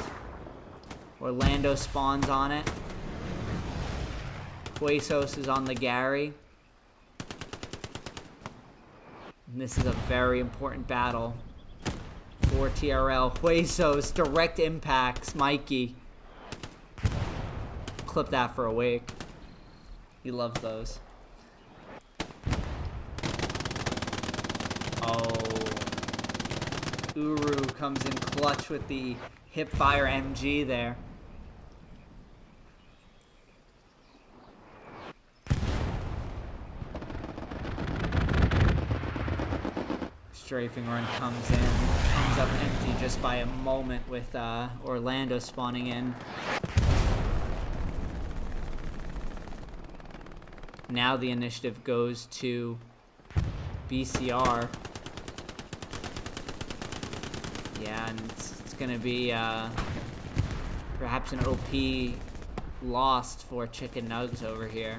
Orlando spawns on it. Huesos is on the Gary. And this is a very important battle for TRL. Huesos, direct impacts. Mikey. Clip that for a week. He loves those. Oh. Uru comes in clutch with the hipfire MG there. Strafing run comes up empty just by a moment with Orlando spawning in. Now the initiative goes to BCR. Yeah, and it's going to be perhaps an OP lost for Chicken Nugs over here.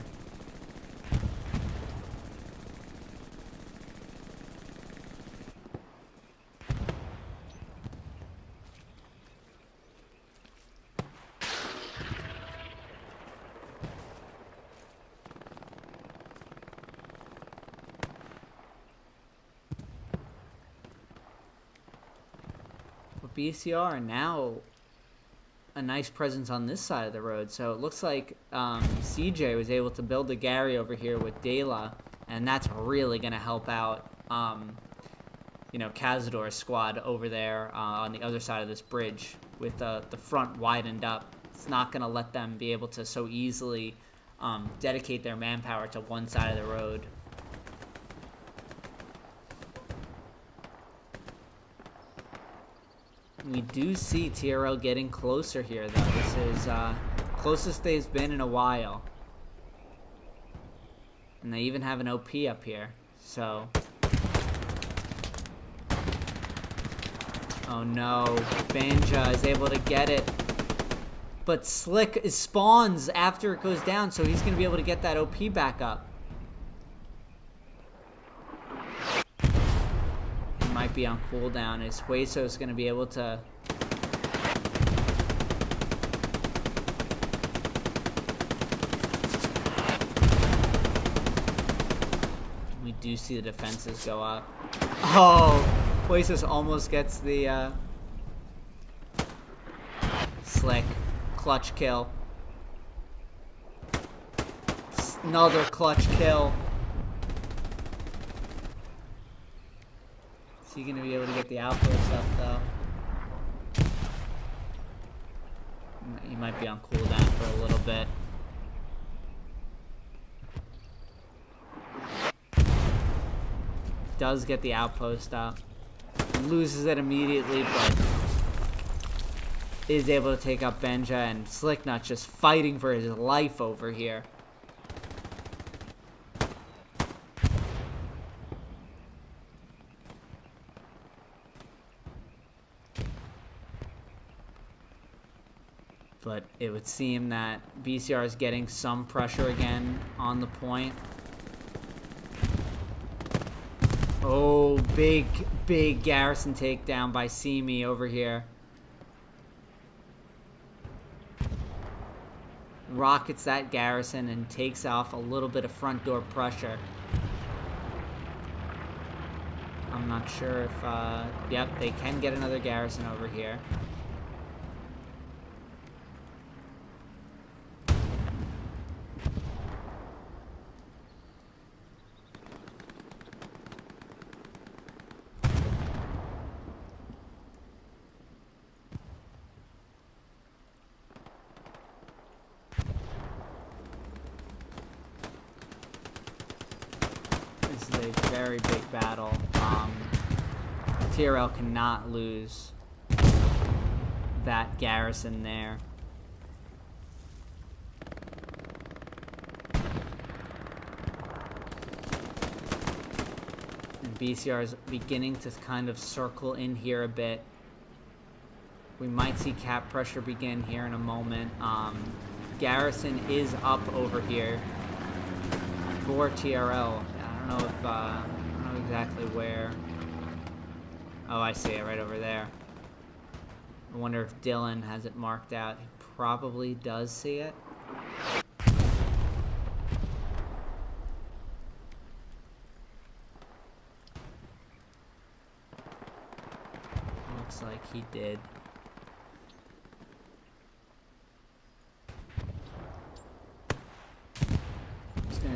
BCR now a nice presence on this side of the road, so it looks like CJ was able to build a Gary over here with Dela, and that's really going to help out Cazador's squad over there on the other side of this bridge with the front widened up. It's not going to let them be able to so easily dedicate their manpower to one side of the road. We do see TRL getting closer here, though. This is closest they've been in a while. And they even have an OP up here, so... Oh no, Banja is able to get it. But Slick spawns after it goes down, so he's going to be able to get that OP back up. Might be on cooldown. Is Huesos going to be able to... We do see the defenses go up. Oh! Huesos almost gets the Slick. Clutch kill. Another clutch kill. Is he going to be able to get the outpost up, though? He might be on cooldown for a little bit. Does get the outpost up. Loses it immediately, but is able to take up Benja, and Slicknut just fighting for his life over here. But it would seem that BCR is getting some pressure again on the point. Oh, big Garrison takedown by Simi over here. Rockets that Garrison and takes off a little bit of front door pressure. I'm not sure if, yep, they can get another Garrison over here. This is a very big battle. TRL cannot lose that Garrison there. And BCR is beginning to kind of circle in here a bit. We might see cap pressure begin here in a moment. Garrison is up over here for TRL. I don't know exactly where. Oh, I see it right over there. I wonder if Dylan has it marked out. He probably does see it. Looks like he did.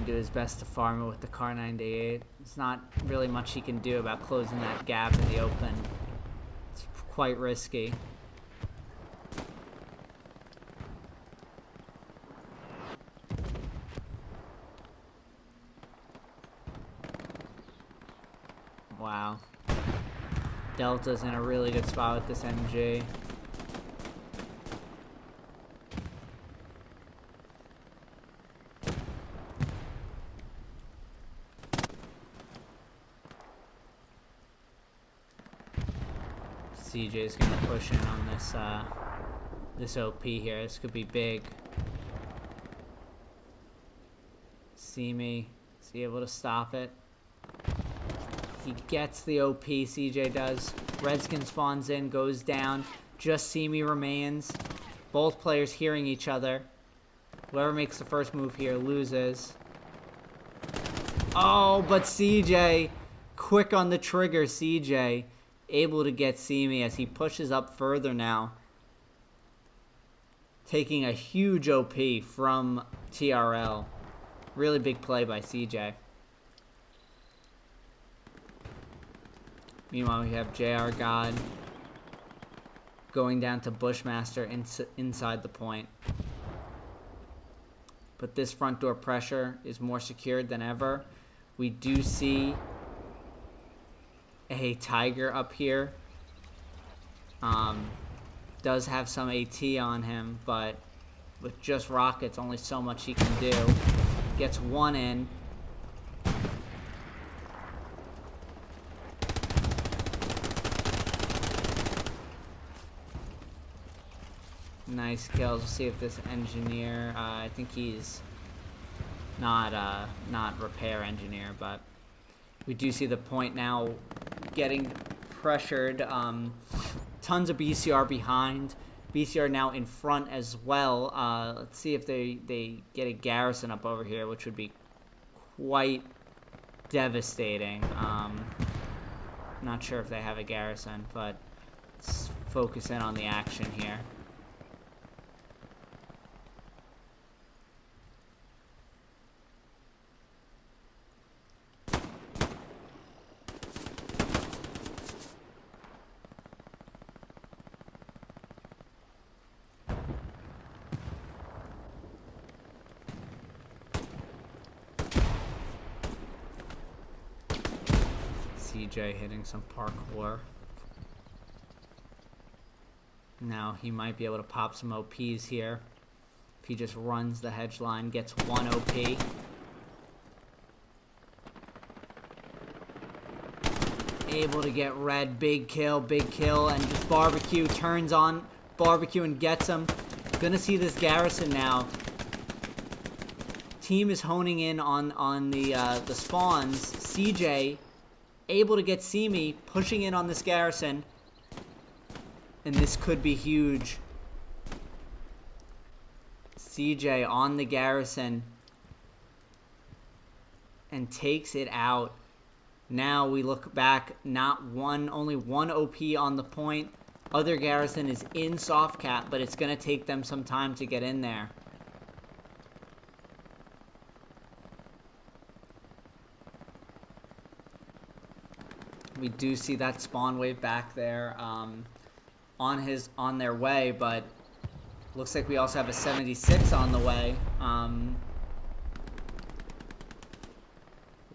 Do his best to farm it with the Car 98. There's not really much he can do about closing that gap in the open. It's quite risky. Wow. Delta's in a really good spot with this MG. CJ's gonna push in on this this OP here. This could be big. Simi, is he able to stop it? He gets the OP, CJ does. Redskin spawns in, goes down. Just Simi remains. Both players hearing each other. Whoever makes the first move here loses. Oh, but CJ, quick on the trigger, CJ. Able to get Simi as he pushes up further now. Taking a huge OP from TRL. Really big play by CJ. Meanwhile, we have JR God going down to Bushmaster inside the point. But this front door pressure is more secured than ever. We do see a Tiger up here. Does have some AT on him, but with just rockets, only so much he can do. Gets one in. Nice kills. We'll see if this engineer, I think he's not repair engineer, but we do see the point now getting pressured. Tons of BCR behind. BCR now in front as well. Let's see if they get a Garrison up over here, which would be quite devastating. Not sure if they have a Garrison, but let's focus in on the action here. CJ hitting some parkour. Now he might be able to pop some OPs here. If he just runs the hedge line, gets one OP. Able to get red, big kill, and just Barbecue turns on Barbecue and gets him. Gonna see this Garrison now. Team is honing in on the spawns. CJ able to get Simi, pushing in on this Garrison. And this could be huge. CJ on the Garrison. And takes it out. Now we look back, only one OP on the point. Other Garrison is in soft cap, but it's going to take them some time to get in there. We do see that spawn wave back there on their way, but looks like we also have a 76 on the way.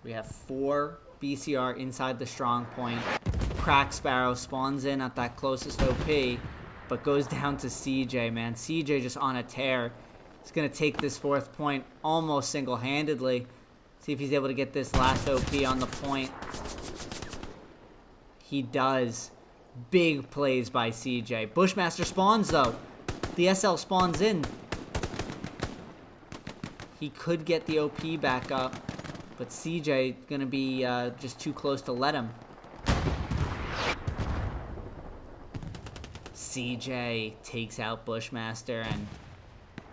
We have 4 BCR inside the strong point. Crack Sparrow spawns in at that closest OP, but goes down to CJ, man. CJ just on a tear. He's going to take this 4th point almost single-handedly. See if he's able to get this last OP on the point. He does. Big plays by CJ. Bushmaster spawns, though. The SL spawns in. He could get the OP back up, but CJ going to be just too close to let him. CJ takes out Bushmaster, and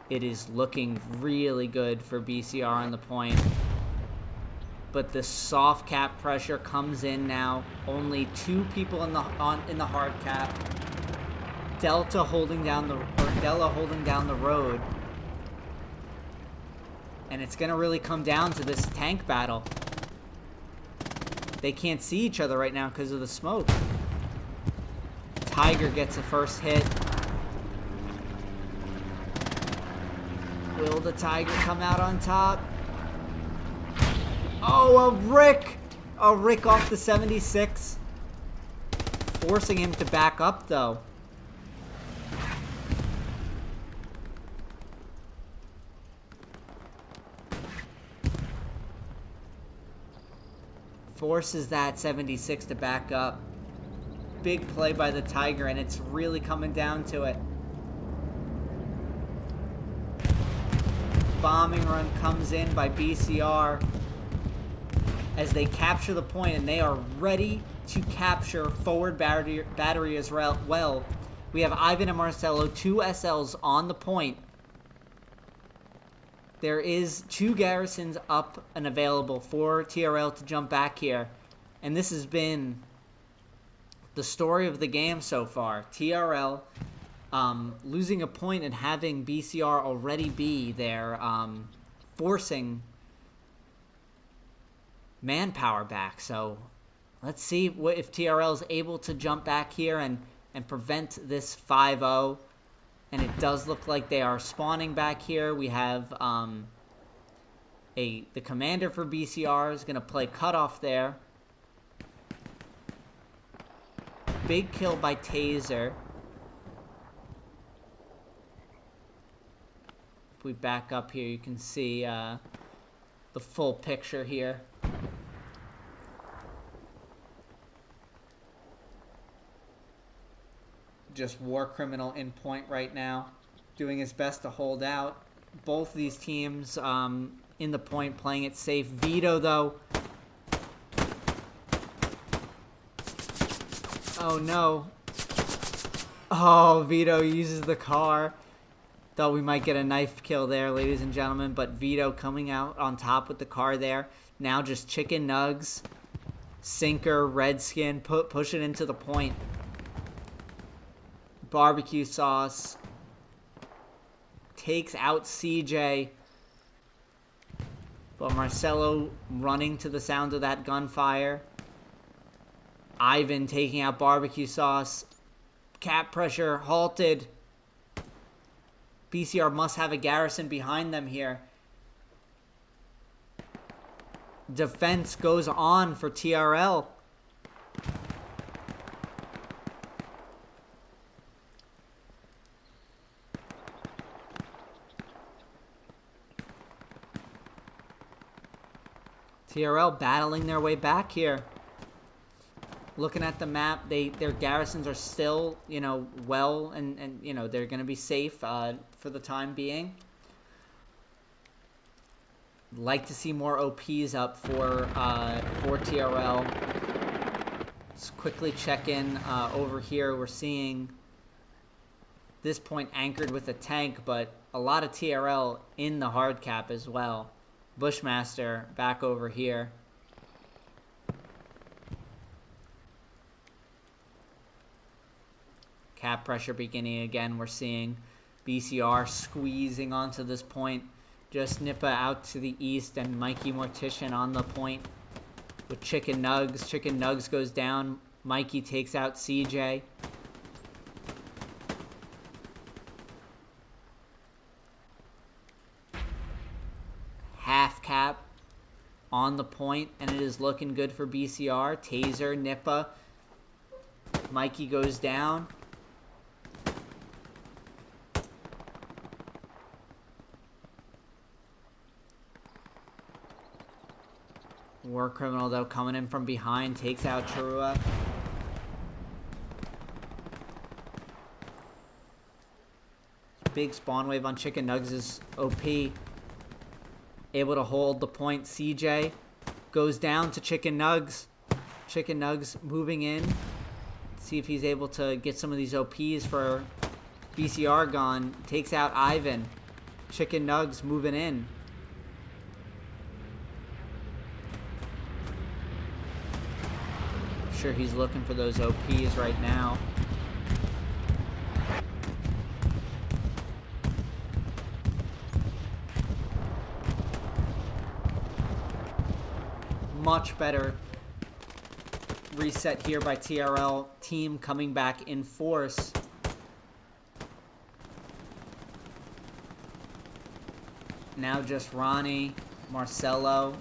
it is looking really good for BCR on the point. But the soft cap pressure comes in now. Only 2 people in the hard cap. Della holding down the road. And it's gonna really come down to this tank battle. They can't see each other right now because of the smoke. Tiger gets a first hit. Will the Tiger come out on top? Oh, a Rick! A Rick off the 76. Forcing him to back up, though. Forces that 76 to back up. Big play by the Tiger, and it's really coming down to it. Bombing run comes in by BCR as they capture the point, and they are ready to capture forward battery as well. We have Ivan and Marcelo, 2 SLs on the point. There is 2 Garrisons up and available for TRL to jump back here. And this has been the story of the game so far. TRL losing a point and having BCR already be there, forcing manpower back. So let's see if TRL is able to jump back here and prevent this 5-0. And it does look like they are spawning back here. We have the commander for BCR is going to play cutoff there. Big kill by Taser. If we back up here, you can see the full picture here. Just War Criminal in point right now, doing his best to hold out. Both these teams in the point, playing it safe. Vito, though. Oh, no. Oh, Vito uses the car. Thought we might get a knife kill there, ladies and gentlemen, but Vito coming out on top with the car there. Now just chicken nugs. Sinker, Redskin, push it into the point. Barbecue sauce takes out CJ, but Marcelo running to the sound of that gunfire. Ivan taking out barbecue sauce. Cap pressure halted. BCR must have a Garrison behind them here. Defense goes on for TRL. TRL battling their way back here. Looking at the map, their garrisons are still, you know, well, and you know, they're going to be safe for the time being. Like to see more OPs up for TRL. Let's quickly check in over here. We're seeing this point anchored with a tank, but a lot of TRL in the hard cap as well. Bushmaster back over here. Cap pressure beginning again. We're seeing BCR squeezing onto this point. Just Nippa out to the east and Mikey Mortician on the point with Chicken Nugs. Chicken Nugs goes down. Mikey takes out CJ. Half cap on the point, and it is looking good for BCR. Taser, Nippa. Mikey goes down. War Criminal, though, coming in from behind, takes out Charua. Big spawn wave on Chicken Nugs is OP. Able to hold the point. CJ goes down to Chicken Nugs. Chicken Nugs moving in. See if he's able to get some of these OPs for BCR gone. Takes out Ivan. Chicken Nugs moving in. Sure, he's looking for those OPs right now. Much better reset here by TRL. Team coming back in force. Now just Ronnie, Marcelo.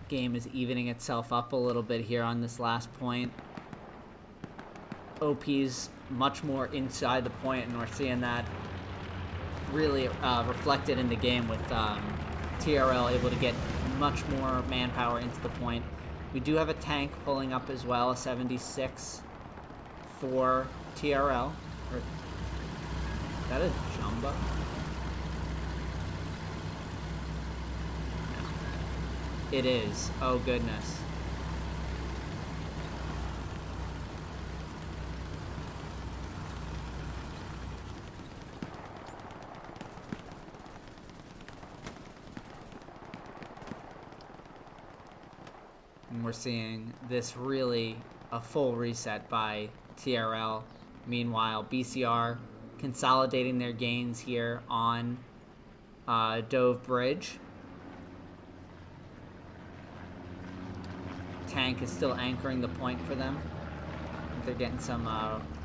Game is evening itself up a little bit here on this last point. OP's much more inside the point, and we're seeing that really reflected in the game with TRL able to get much more manpower into the point. We do have a tank pulling up as well, a 76 for TRL. Is that a jumbo? It is. Oh, goodness. And we're seeing this really a full reset by TRL. Meanwhile, BCR consolidating their gains here on Dove Bridge. Tank is still anchoring the point for them. They're getting some,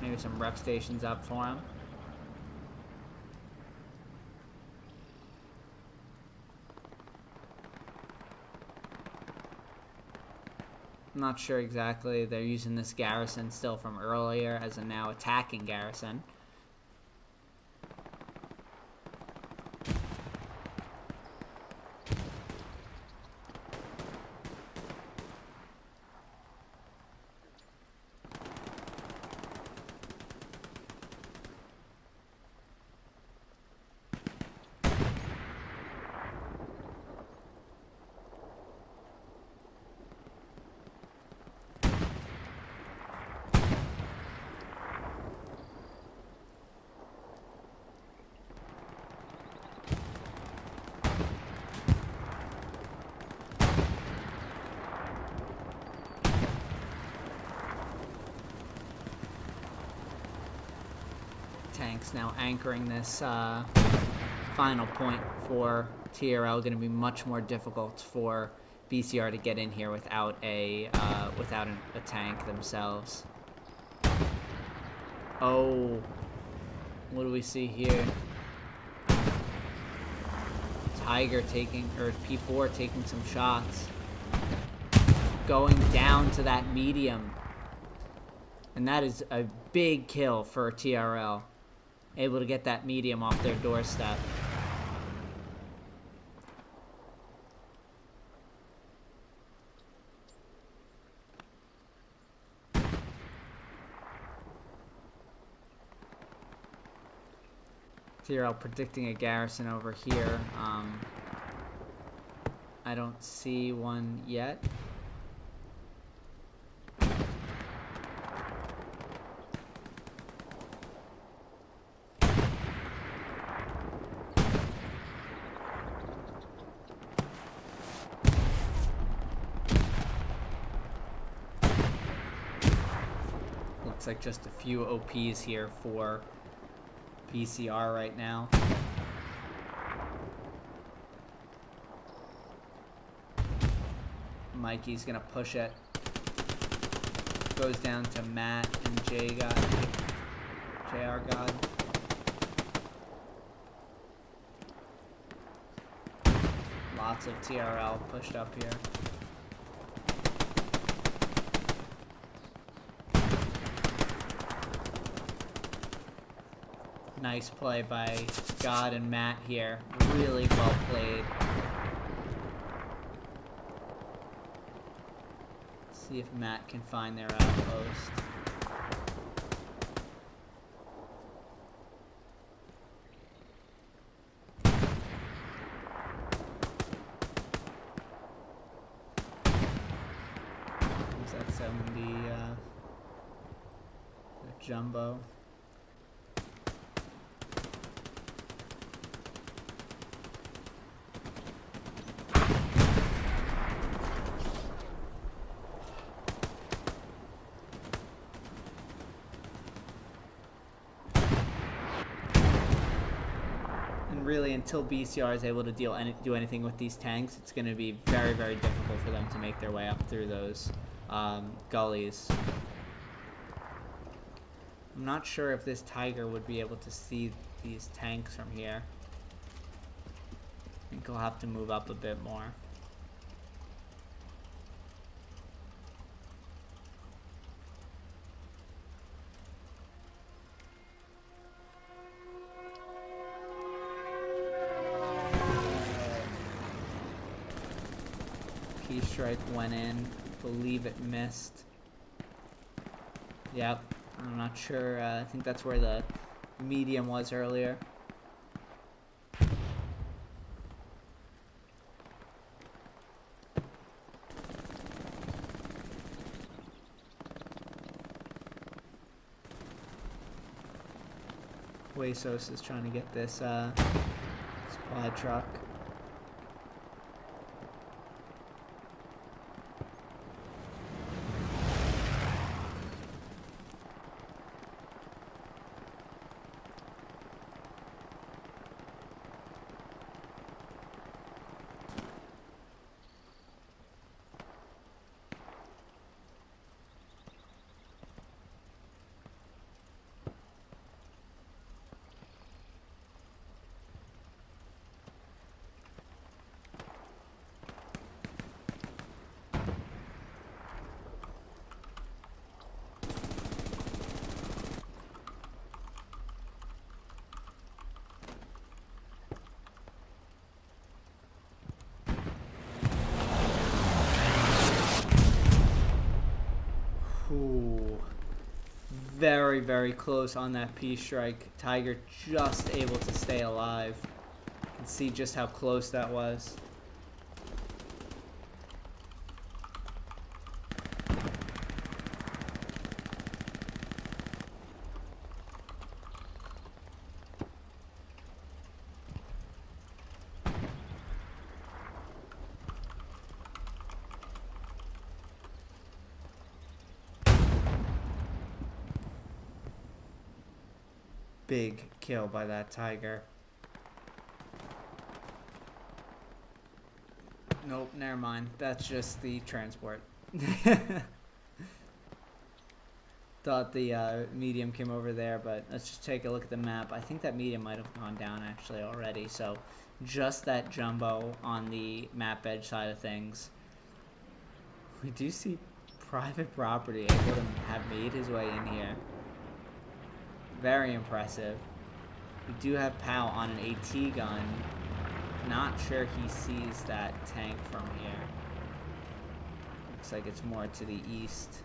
maybe some rep stations up for him. I'm not sure exactly. They're using this garrison still from earlier as a now attacking garrison. Tanks now anchoring this final point for TRL going to be much more difficult for BCR to get in here without a tank themselves. Oh, what do we see here? Tiger taking, or P4 taking some shots. Going down to that medium. And that is a big kill for TRL. Able to get that medium off their doorstep. TRL predicting a garrison over here. I don't see one yet. Looks like just a few OPs here for BCR right now. Mikey's gonna push it. Goes down to Matt and JR God. Lots of TRL pushed up here. Nice play by God and Matt here. Really well played. See if Matt can find their outpost. Who's that 70? The Jumbo. Really, until BCR is able to do anything with these tanks, it's going to be very, very difficult for them to make their way up through those gullies. I'm not sure if this Tiger would be able to see these tanks from here. I think he'll have to move up a bit more. Strike went in. Believe it missed. Yep. I'm not sure. I think that's where the medium was earlier. Huesos is trying to get this supply truck. Ooh, very, very close on that P-strike. Tiger just able to stay alive. You can see just how close that was. Big kill by that Tiger. Nope, never mind. That's just the transport. Thought the medium came over there, but let's just take a look at the map. I think that medium might have gone down actually already, so just that jumbo on the map edge side of things. We do see private property able to have made his way in here. Very impressive. We do have POW on an AT gun. Not sure he sees that tank from here. Looks like it's more to the east.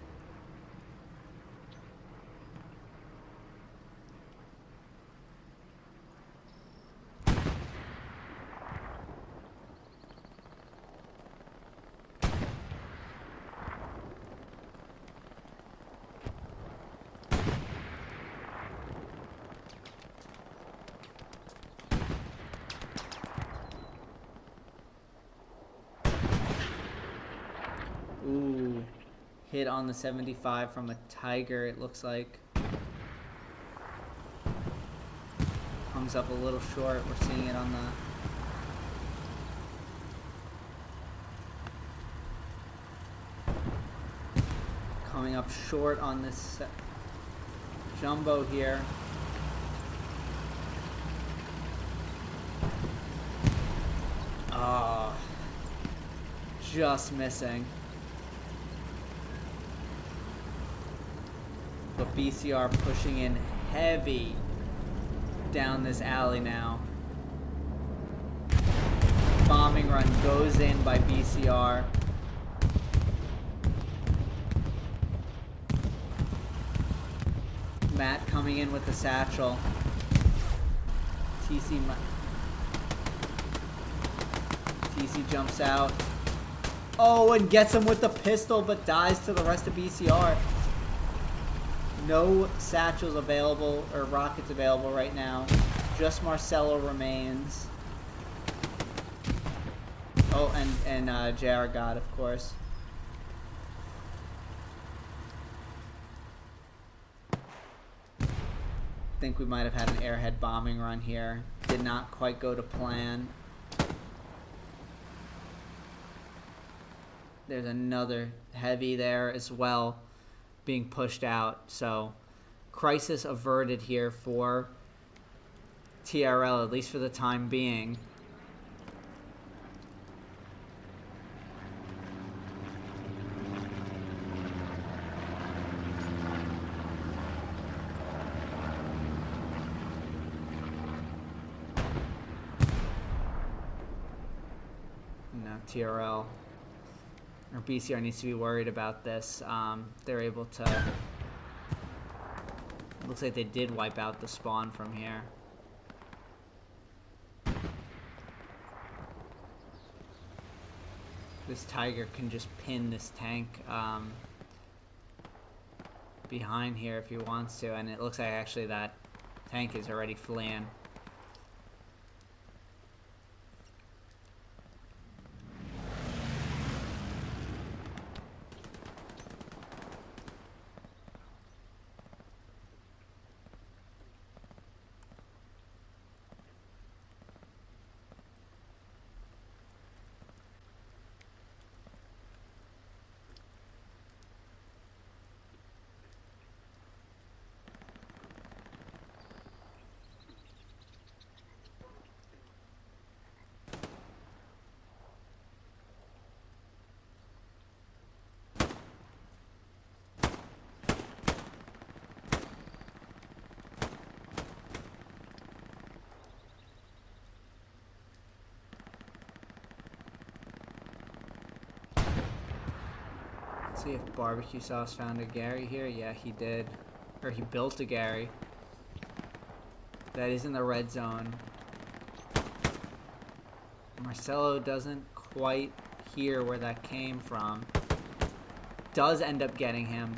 Ooh, hit on the 75 from a Tiger, it looks like. Comes up a little short. We're seeing it on the... Coming up short on this jumbo here. Oh, just missing. But BCR pushing in heavy down this alley now. Bombing run goes in by BCR. Matt coming in with the satchel. TC jumps out. Oh, and gets him with the pistol, but dies to the rest of BCR. No satchels available, or rockets available right now. Just Marcelo remains. Oh, and JR got, of course. Think we might have had an airhead bombing run here. Did not quite go to plan. There's another heavy there as well, being pushed out. So crisis averted here for TRL, at least for the time being. Now TRL or BCR needs to be worried about this. They're able to... Looks like they did wipe out the spawn from here. This Tiger can just pin this tank behind here if he wants to, and it looks like actually that tank is already fleeing. See if barbecue sauce found a Gary here. Yeah, he did. Or he built a Gary. That is in the red zone. Marcelo doesn't quite hear where that came from. Does end up getting him.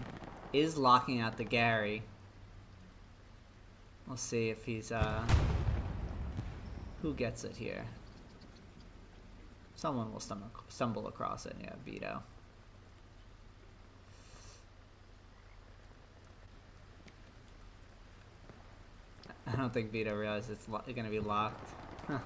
Is locking out the Gary. We'll see if he's who gets it here. Someone will stumble across it. Yeah, Vito. I don't think Vito realized it's going to be locked. Huh.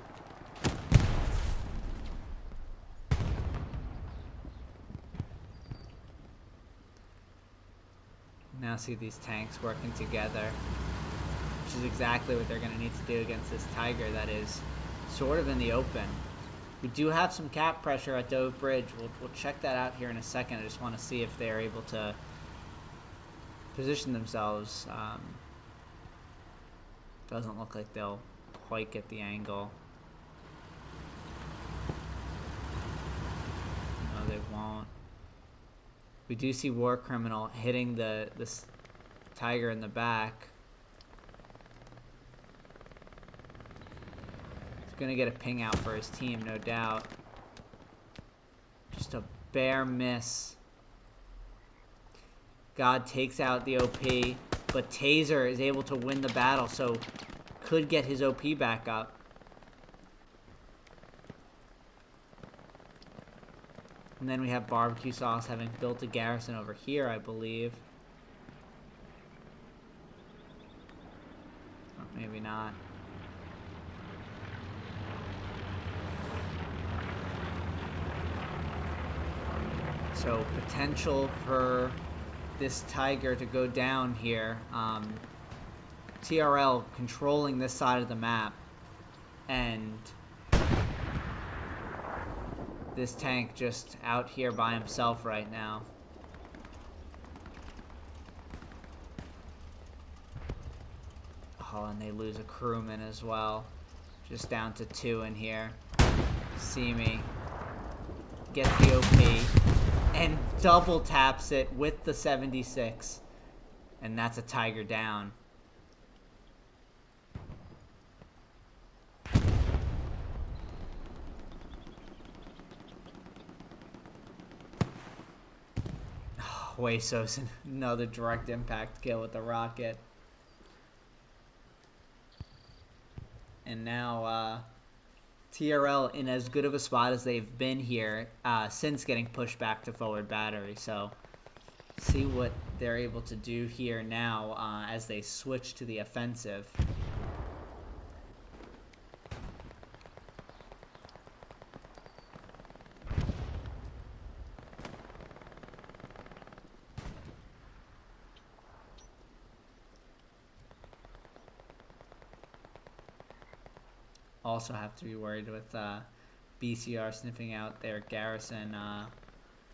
Now see these tanks working together, which is exactly what they're going to need to do against this tiger that is sort of in the open. We do have some cap pressure at Dove Bridge. We'll check that out here in a second. I just want to see if they're able to position themselves. Doesn't look like they'll quite get the angle. No, they won't. We do see War Criminal hitting this tiger in the back. Gonna get a ping out for his team, no doubt. Just a bare miss. God takes out the OP, but Taser is able to win the battle, so could get his OP back up. And then we have Barbecue Sauce having built a garrison over here, I believe. Or maybe not. So potential for this tiger to go down here. TRL controlling this side of the map, and this tank just out here by himself right now. Oh, and they lose a crewman as well. Just down to 2 in here. See me. Gets the OP. And double taps it with the 76. And that's a tiger down. Oh, Huesos, another direct impact kill with the rocket. And now TRL in as good of a spot as they've been here since getting pushed back to forward battery. So see what they're able to do here now as they switch to the offensive. Also have to be worried with BCR sniffing out their garrison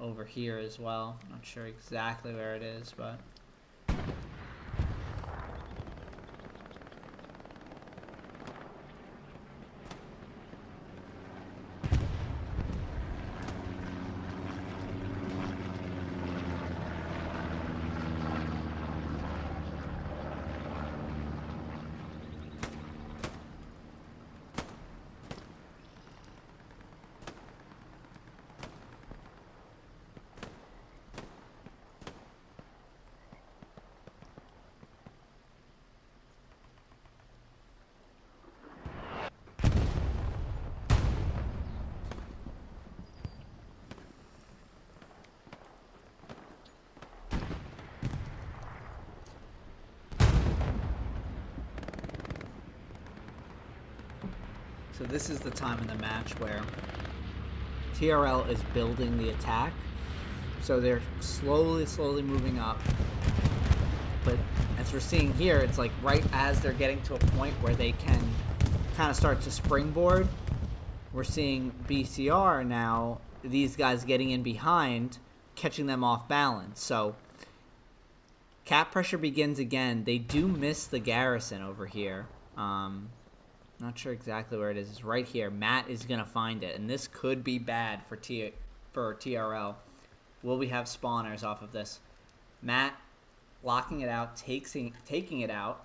over here as well. Not sure exactly where it is, but so this is the time in the match where TRL is building the attack. So they're slowly moving up. But as we're seeing here, it's like right as they're getting to a point where they can kind of start to springboard, we're seeing BCR now, these guys getting in behind, catching them off balance. So cap pressure begins again. They do miss the garrison over here. Not sure exactly where it is. It's right here. Matt is going to find it. And this could be bad for TRL. Will we have spawners off of this? Matt locking it out, taking it out.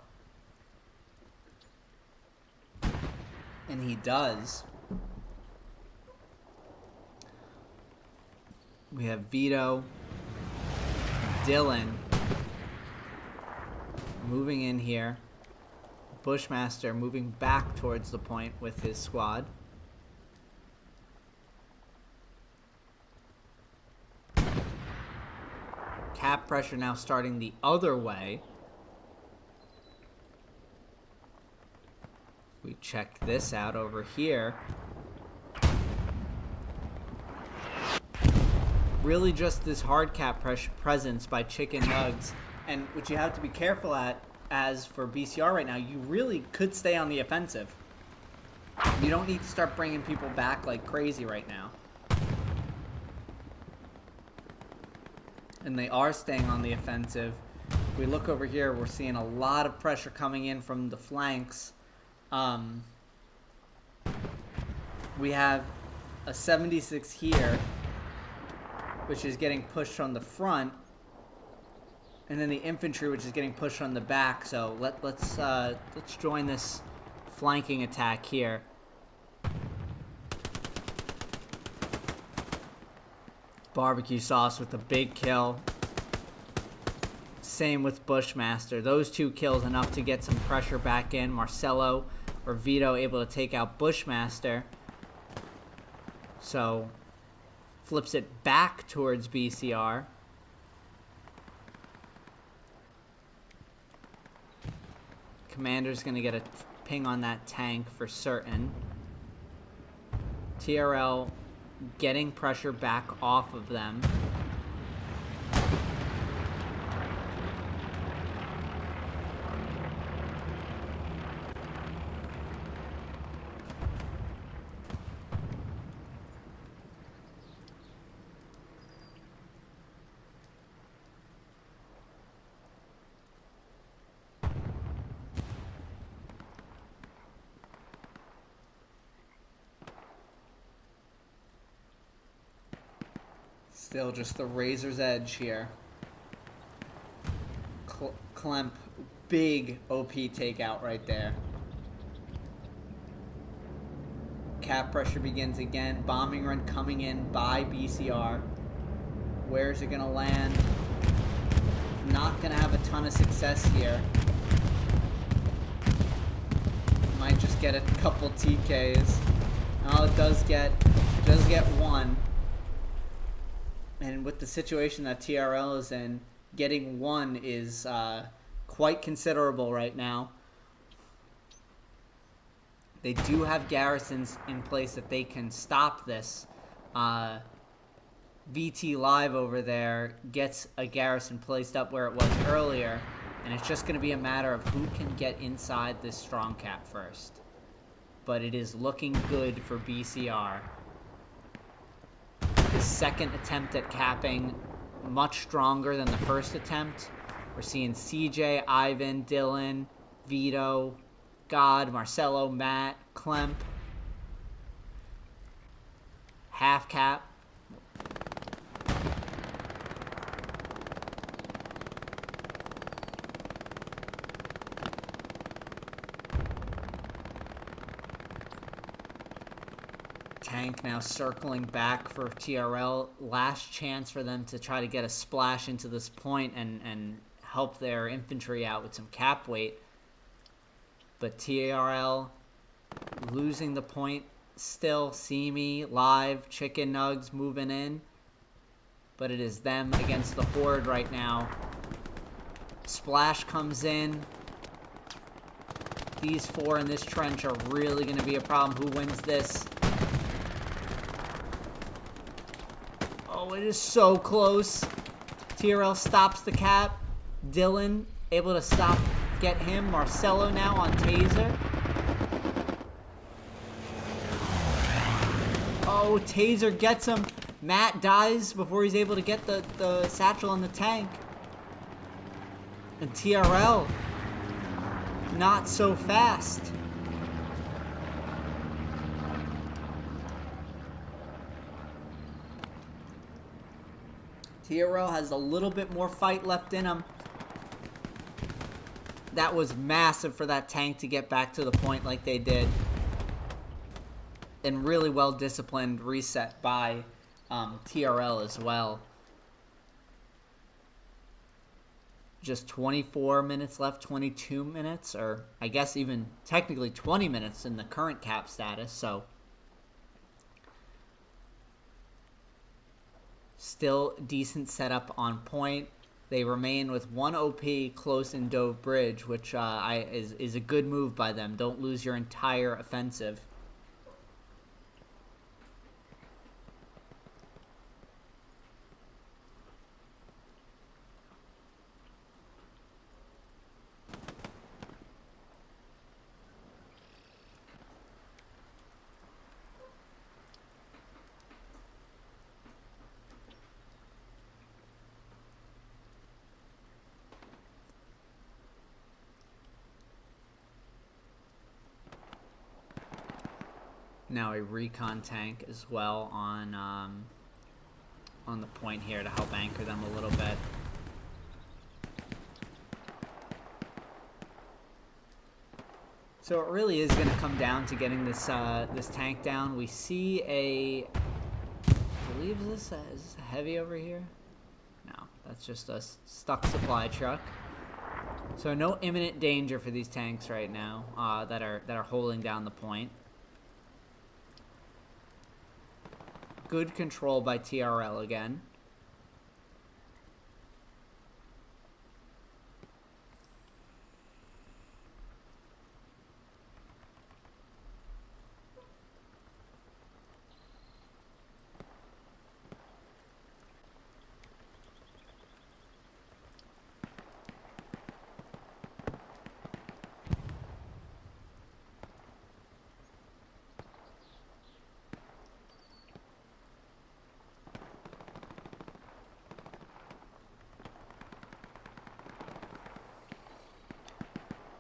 And he does. We have Vito. Dylan. Moving in here. Bushmaster moving back towards the point with his squad. Cap pressure now starting the other way. We check this out over here. Really just this hard cap pressure presence by Chicken Nugs And what you have to be careful at, as for BCR right now, you really could stay on the offensive. You don't need to start bringing people back like crazy right now. And they are staying on the offensive. If we look over here, we're seeing a lot of pressure coming in from the flanks. We have a 76 here, which is getting pushed from the front, and then the infantry, which is getting pushed from the back. So let's join this flanking attack here. Barbecue sauce with a big kill. Same with Bushmaster. Those two kills enough to get some pressure back in. Marcelo or Vito able to take out Bushmaster. So flips it back towards BCR. Commander's going to get a ping on that tank for certain. TRL getting pressure back off of them. Still just the razor's edge here. Klemp, big OP takeout right there. Cap pressure begins again. Bombing run coming in by BCR. Where's it going to land? Not going to have a ton of success here. Might just get a couple TKs. Oh, it does get one. And with the situation that TRL is in, getting one is quite considerable right now. They do have garrisons in place that they can stop this. VT Live over there gets a garrison placed up where it was earlier, and it's just going to be a matter of who can get inside this strong cap first. But it is looking good for BCR. The second attempt at capping, much stronger than the first attempt. We're seeing CJ, Ivan, Dylan, Vito, God, Marcelo, Matt, Klemp. Half cap. Tank now circling back for TRL. Last chance for them to try to get a splash into this point and help their infantry out with some cap weight. But TRL losing the point still. Simi, Live, Chicken Nugs moving in. But it is them against the Horde right now. Splash comes in. These four in this trench are really going to be a problem. Who wins this? Oh, it is so close. TRL stops the cap. Dylan able to get him. Marcelo now on taser. Oh, taser gets him. Matt dies before he's able to get the satchel on the tank. And TRL, not so fast. TRL has a little bit more fight left in him. That was massive for that tank to get back to the point like they did. And really well disciplined reset by TRL as well. Just 24 minutes left, 22 minutes, or I guess even technically 20 minutes in the current cap status, so still decent setup on point. They remain with one OP close in Dove Bridge, which is a good move by them. Don't lose your entire offensive. Now a recon tank as well on the point here to help anchor them a little bit. So it really is going to come down to getting this this tank down. We see a, I believe is this a heavy over here? No, that's just a stuck supply truck. So no imminent danger for these tanks right now that are holding down the point. Good control by TRL again.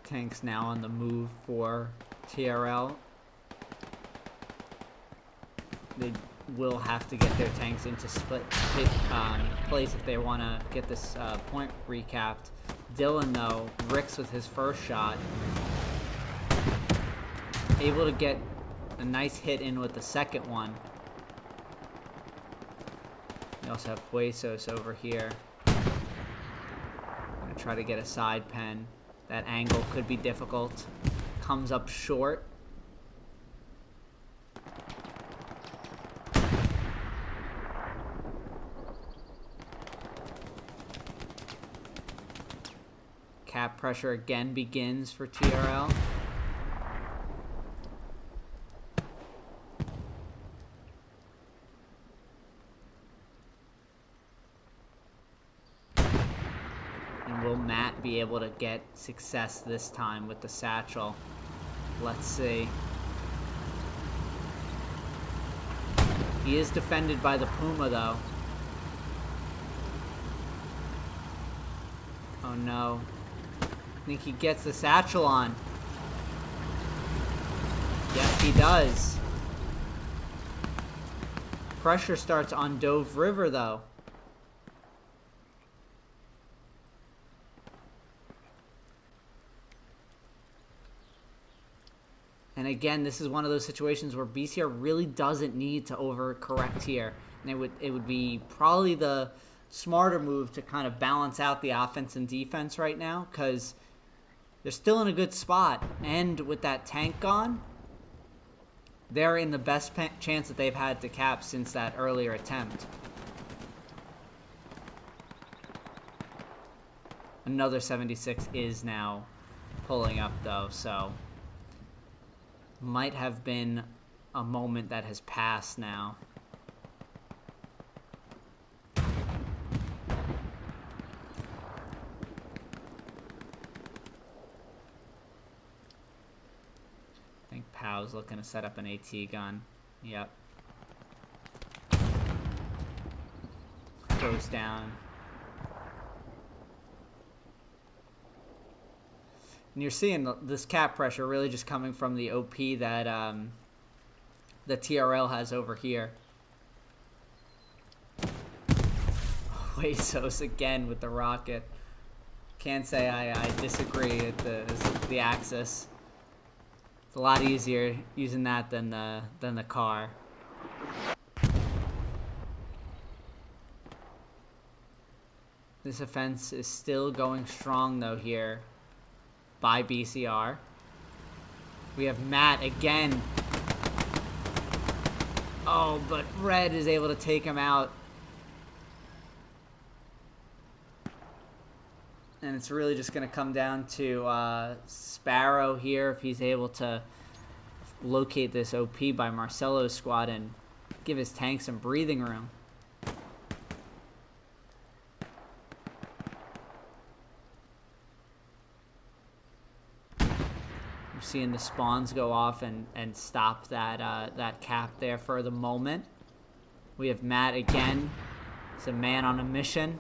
Tanks now on the move for TRL. They will have to get their tanks into place if they want to get this point recapped. Dylan, though, Ricks with his first shot. Able to get a nice hit in with the second one. We also have Huesos over here. Gonna try to get a side pen. That angle could be difficult. Comes up short. Cap pressure again begins for TRL. Will Matt be able to get success this time with the satchel? Let's see. He is defended by the Puma, though. Oh no. I think he gets the satchel on. Yes, he does. Pressure starts on Dove River, though. And again, this is one of those situations where BCR really doesn't need to overcorrect here. And it would be probably the smarter move to kind of balance out the offense and defense right now, because they're still in a good spot. And with that tank gone, they're in the best chance that they've had to cap since that earlier attempt. Another 76 is now pulling up, though, so might have been a moment that has passed now. I think Pow's looking to set up an AT gun. Yep. Goes down. And you're seeing this cap pressure really just coming from the OP that the TRL has over here. Huesos again with the rocket. Can't say I disagree with the Axis. It's a lot easier using that than the car. This offense is still going strong, though, here by BCR. We have Matt again. Oh, but Red is able to take him out. And it's really just going to come down to Sparrow here, if he's able to locate this OP by Marcelo's squad and give his tank some breathing room. We're seeing the spawns go off and stop that cap there for the moment. We have Matt again. He's a man on a mission.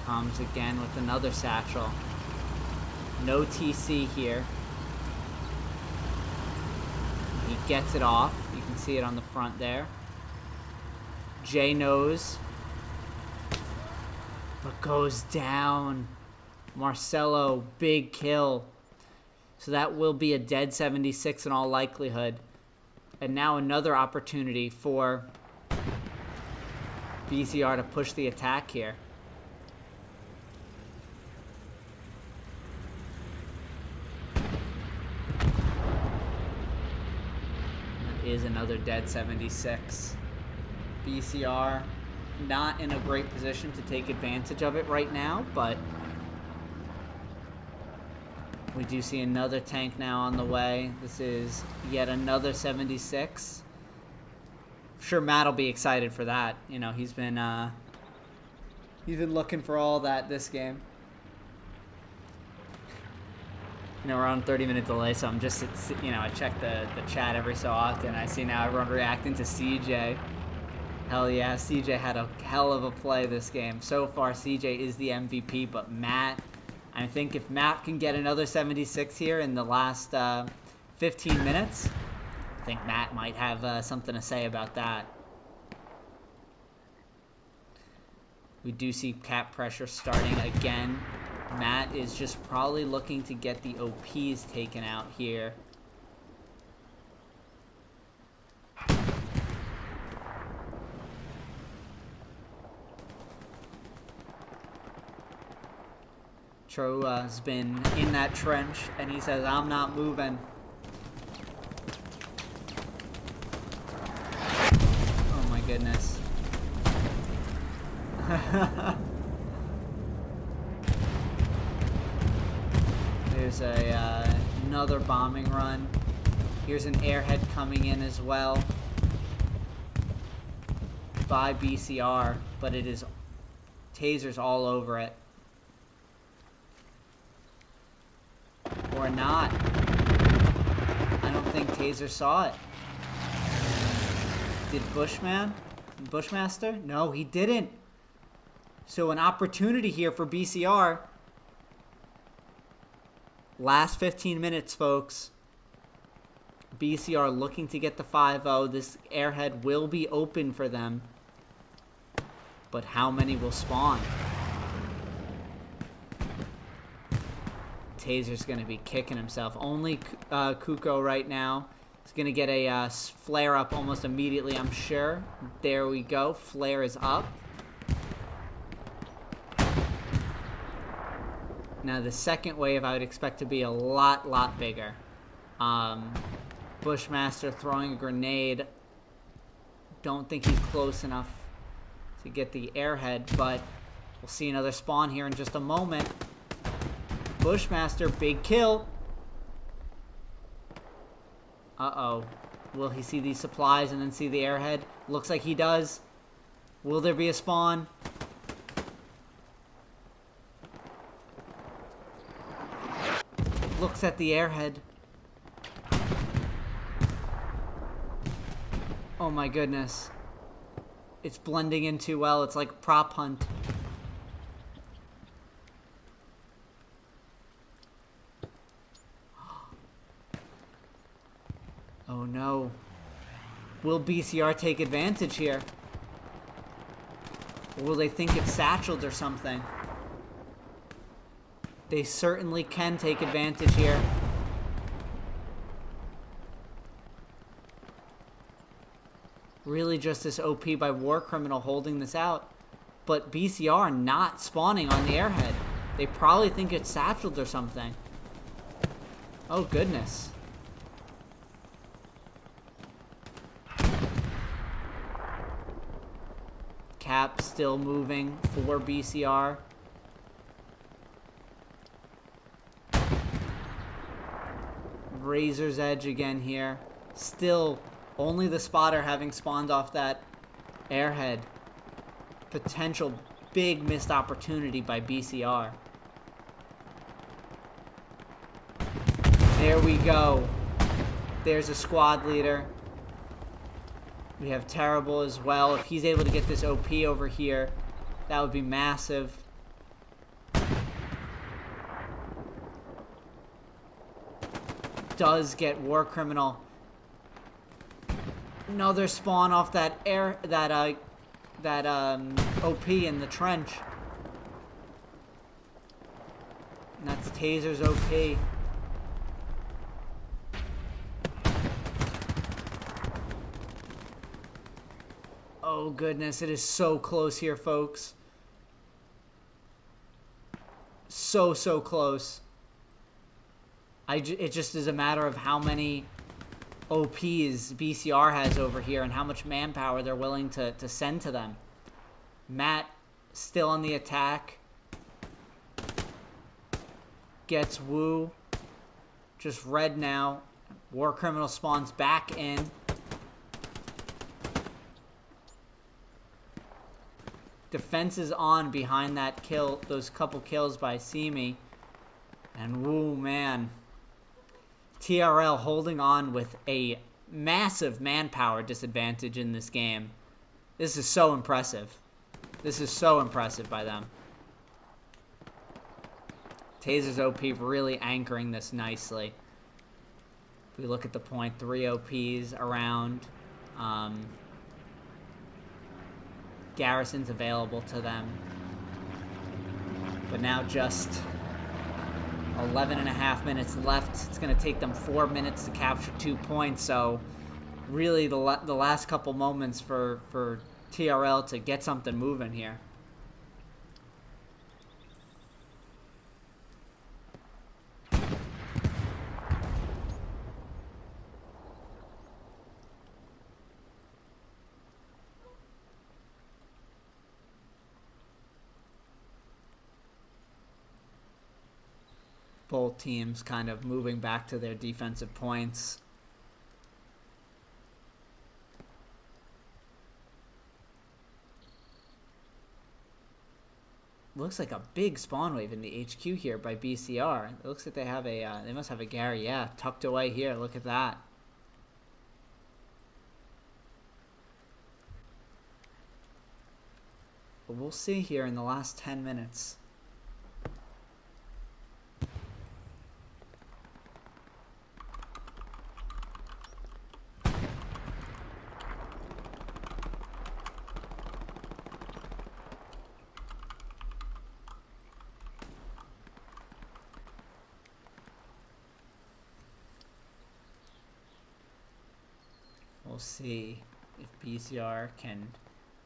Comes again with another satchel. No TC here. He gets it off. You can see it on the front there. Jay knows. But goes down. Marcelo, big kill. So that will be a dead 76 in all likelihood. And now another opportunity for BCR to push the attack here. That is another dead 76. BCR not in a great position to take advantage of it right now, but we do see another tank now on the way. This is yet another 76. I'm sure Matt will be excited for that. You know, he's been looking for all that this game. You know, we're on 30-minute delay, so I'm just, you know, I check the chat every so often. I see now everyone reacting to CJ. Hell yeah, CJ had a hell of a play this game. So far, CJ is the MVP, but Matt, I think if Matt can get another 76 here in the last 15 minutes, I think Matt might have something to say about that. We do see cap pressure starting again. Matt is just probably looking to get the OPs taken out here. Tro has been in that trench, and he says, I'm not moving. Oh my goodness. There's another bombing run. Here's an airhead coming in as well by BCR, but it is tasers all over it. Or not. I don't think Taser saw it. Did Bushmaster? No, he didn't. So an opportunity here for BCR. Last 15 minutes, folks. BCR looking to get the 5-0. This airhead will be open for them. But how many will spawn? Taser's going to be kicking himself. Only Kuko right now is going to get a flare up almost immediately, I'm sure. There we go. Flare is up. Now the second wave I would expect to be a lot bigger. Bushmaster throwing a grenade. Don't think he's close enough to get the airhead, but we'll see another spawn here in just a moment. Bushmaster, big kill. Uh-oh. Will he see these supplies and then see the airhead? Looks like he does. Will there be a spawn? Looks at the airhead. Oh my goodness. It's blending in too well. It's like prop hunt. Oh no. Will BCR take advantage here? Or will they think it's satcheled or something? They certainly can take advantage here. Really just this OP by War Criminal holding this out. But BCR not spawning on the airhead. They probably think it's satcheled or something. Oh goodness. Cap still moving for BCR. Razor's Edge again here. Still only the spotter having spawned off that airhead. Potential big missed opportunity by BCR. There we go. There's a squad leader. We have Terrible as well. If he's able to get this OP over here, that would be massive. does get War Criminal. Another spawn off that OP in the trench. And that's Taser's OP. Oh goodness, it is so close here, folks. So close. It just is a matter of how many OPs BCR has over here and how much manpower they're willing to send to them. Matt still on the attack. Gets Woo. Just red now. War Criminal spawns back in. Defense is on behind that kill, those couple kills by Simi. And woo, man. TRL holding on with a massive manpower disadvantage in this game. This is so impressive. This is so impressive by them. Taser's OP really anchoring this nicely. If we look at the point, 3 OPs around. Garrison's available to them. But now just 11.5 minutes left. It's going to take them 4 minutes to capture 2 points. So really the last couple moments for TRL to get something moving here. Both teams kind of moving back to their defensive points. Looks like a big spawn wave in the HQ here by BCR. It looks like they have a, they must have a Gary, yeah, tucked away here. Look at that. But we'll see here in the last 10 minutes. We'll see if BCR can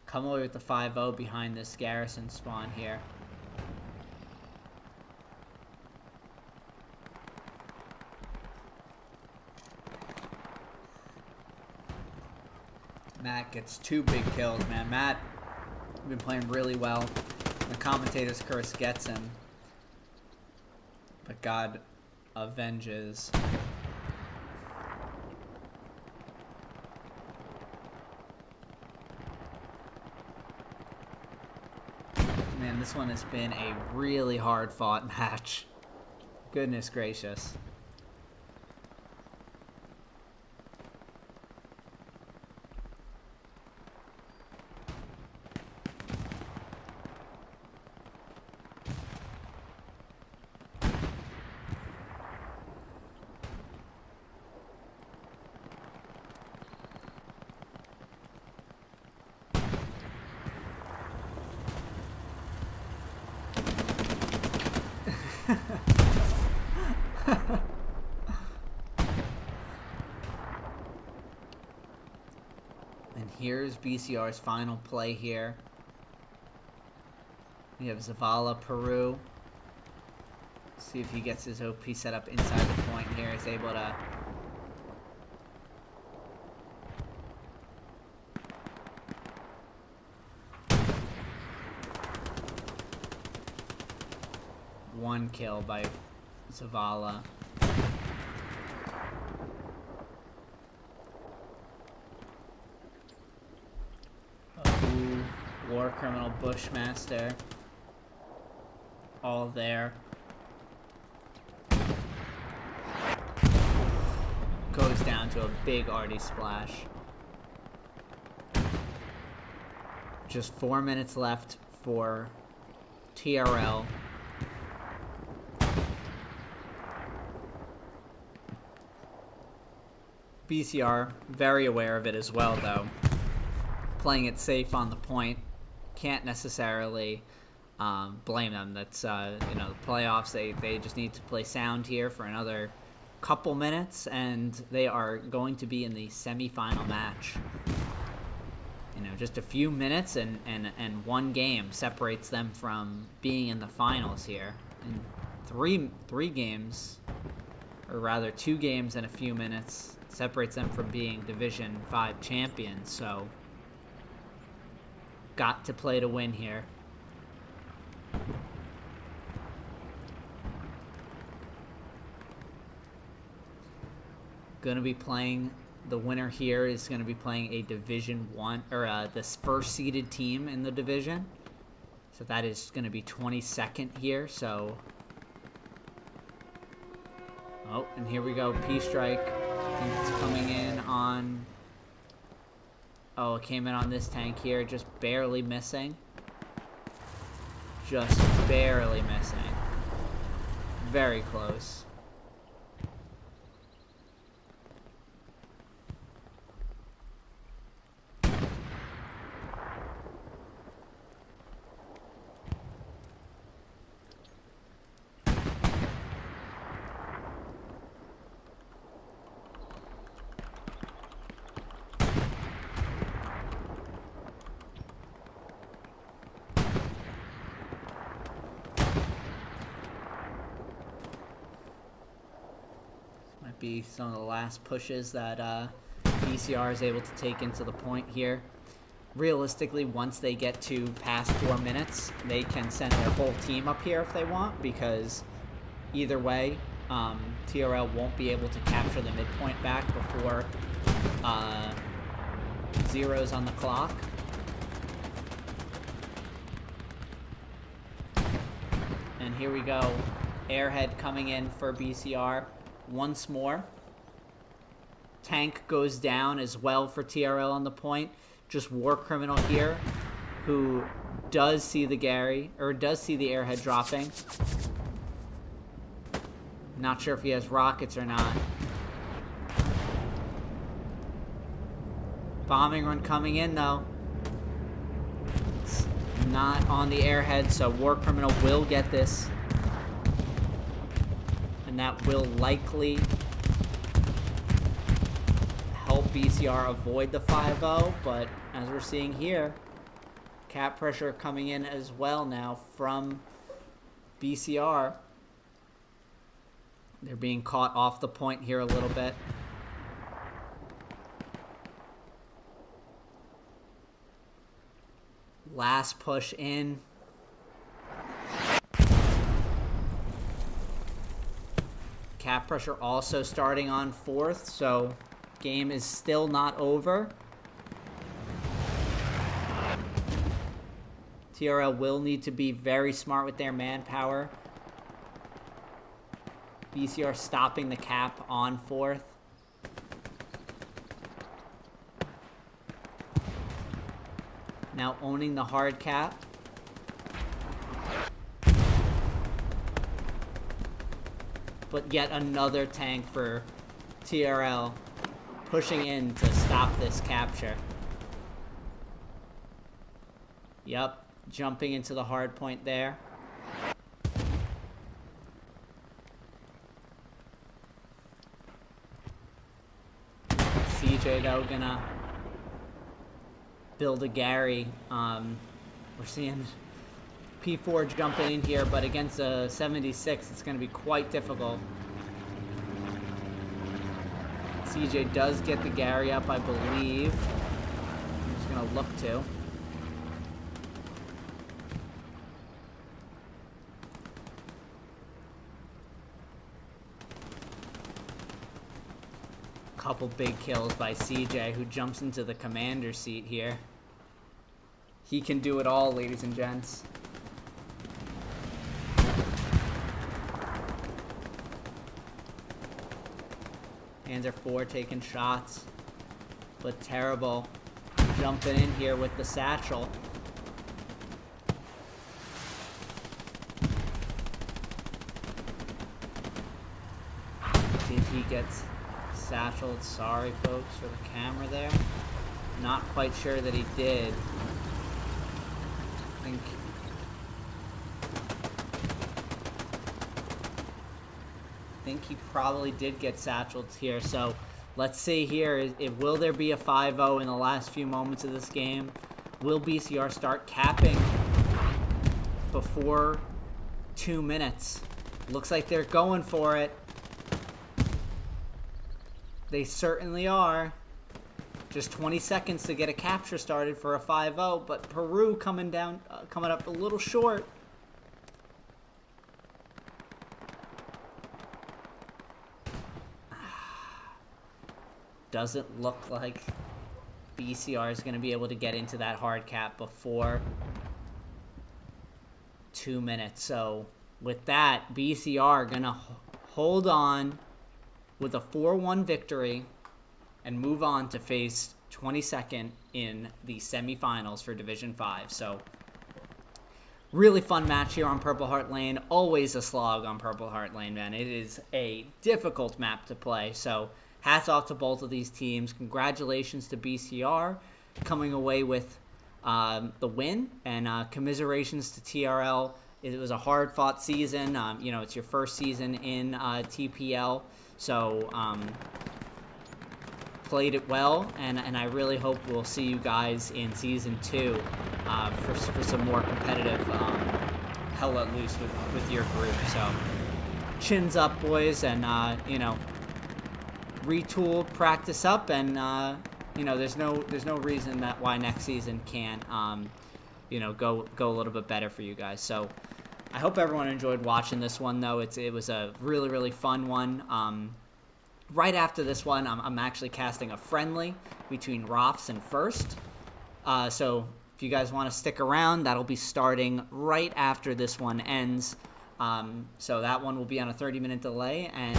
come away with the 5-0 behind this Garrison spawn here. Matt gets 2 big kills, man. Matt been playing really well. The commentator's curse gets him. But God avenges. Man, this one has been a really hard fought match. Goodness gracious. And here's BCR's final play here. We have Zavala, Peru. See if he gets his OP set up inside the point here. He's able to one kill by Zavala. War Criminal, Bushmaster, all there. Goes down to a big arty splash. Just 4 minutes left for TRL. BCR, very aware of it as well, though. Playing it safe on the point. Can't necessarily blame them. That's, the playoffs, they just need to play sound here for another couple minutes, and they are going to be in the semifinal match. Just a few minutes and one game separates them from being in the finals here. And three games, or rather 2 games and a few minutes, separates them from being Division 5 champions. So, got to play to win here. Gonna be playing, the winner here is going to be playing a Division 1, or this first seeded team in the division. So that is going to be 22nd here. So, oh, and here we go, P-Strike. I think it's coming in on, oh, it came in on this tank here, just barely missing. Just barely missing. Very close. Be some of the last pushes that BCR is able to take into the point here. Realistically, once they get to past 4 minutes, they can send their whole team up here if they want, because either way, TRL won't be able to capture the midpoint back before zeros on the clock. And here we go, Airhead coming in for BCR. Once more. Tank goes down as well for TRL on the point. Just War Criminal here, who does see the does see the Airhead dropping. Not sure if he has rockets or not. Bombing run coming in though. It's not on the Airhead, so War Criminal will get this. And that will likely help BCR avoid the 5-0, but as we're seeing here, cap pressure coming in as well now from BCR. They're being caught off the point here a little bit. Last push in. Cap pressure also starting on 4th, so game is still not over. TRL will need to be very smart with their manpower. BCR stopping the cap on 4th. Now owning the hard cap. But yet another tank for TRL pushing in to stop this capture. Yep, jumping into the hard point there. CJ though gonna build a Gary. We're seeing P4 jumping in here, but against a 76, it's going to be quite difficult. CJ does get the Gary up, I believe. I'm just going to look to. Couple big kills by CJ, who jumps into the commander seat here. He can do it all, ladies and gents. Panzer 4 taking shots, but terrible jumping in here with the satchel. Did he get satcheled. Sorry, folks, for the camera there. Not quite sure that he did. I think he probably did get satcheled here. So let's see here. Will there be a 5-0 in the last few moments of this game? Will BCR start capping before 2 minutes? Looks like they're going for it. They certainly are. Just 20 seconds to get a capture started for a 5-0, but Peru coming up a little short. Doesn't look like BCR is going to be able to get into that hard cap before 2 minutes. So with that, BCR going to hold on with a 4-1 victory and move on to face 22nd in the semifinals for Division 5. So really fun match here on Purple Heart Lane. Always a slog on Purple Heart Lane, man. It is a difficult map to play. So hats off to both of these teams. Congratulations to BCR coming away with the win, and commiserations to TRL. It was a hard-fought season. It's your first season in TPL, so played it well, and I really hope we'll see you guys in Season 2 for some more competitive hell let loose with your group. So chins up, boys, and retool, practice up, and there's no reason why next season can't go a little bit better for you guys. So I hope everyone enjoyed watching this one, though. It was a really, really fun one. Right after this one, I'm actually casting a friendly between Rofs and First. So if you guys want to stick around, that'll be starting right after this one ends. So that one will be on a 30-minute delay, and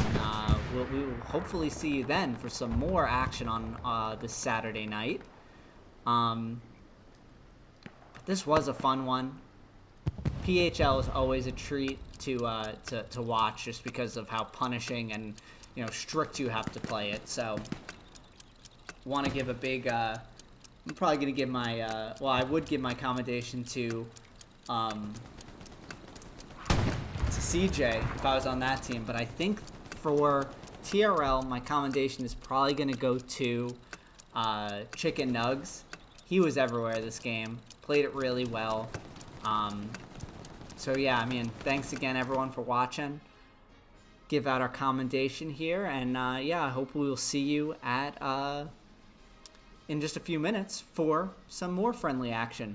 we will hopefully see you then for some more action on this Saturday night. This was a fun one. PHL is always a treat to watch, just because of how punishing and strict you have to play it. So want to give a big I'm probably gonna give my I would give my commendation to CJ if I was on that team, but I think for TRL my commendation is probably gonna go to Chicken Nugs. He was everywhere this game, played it really well. So yeah, thanks again everyone for watching. Give out our commendation here, and I hope we will see you at in just a few minutes for some more friendly action.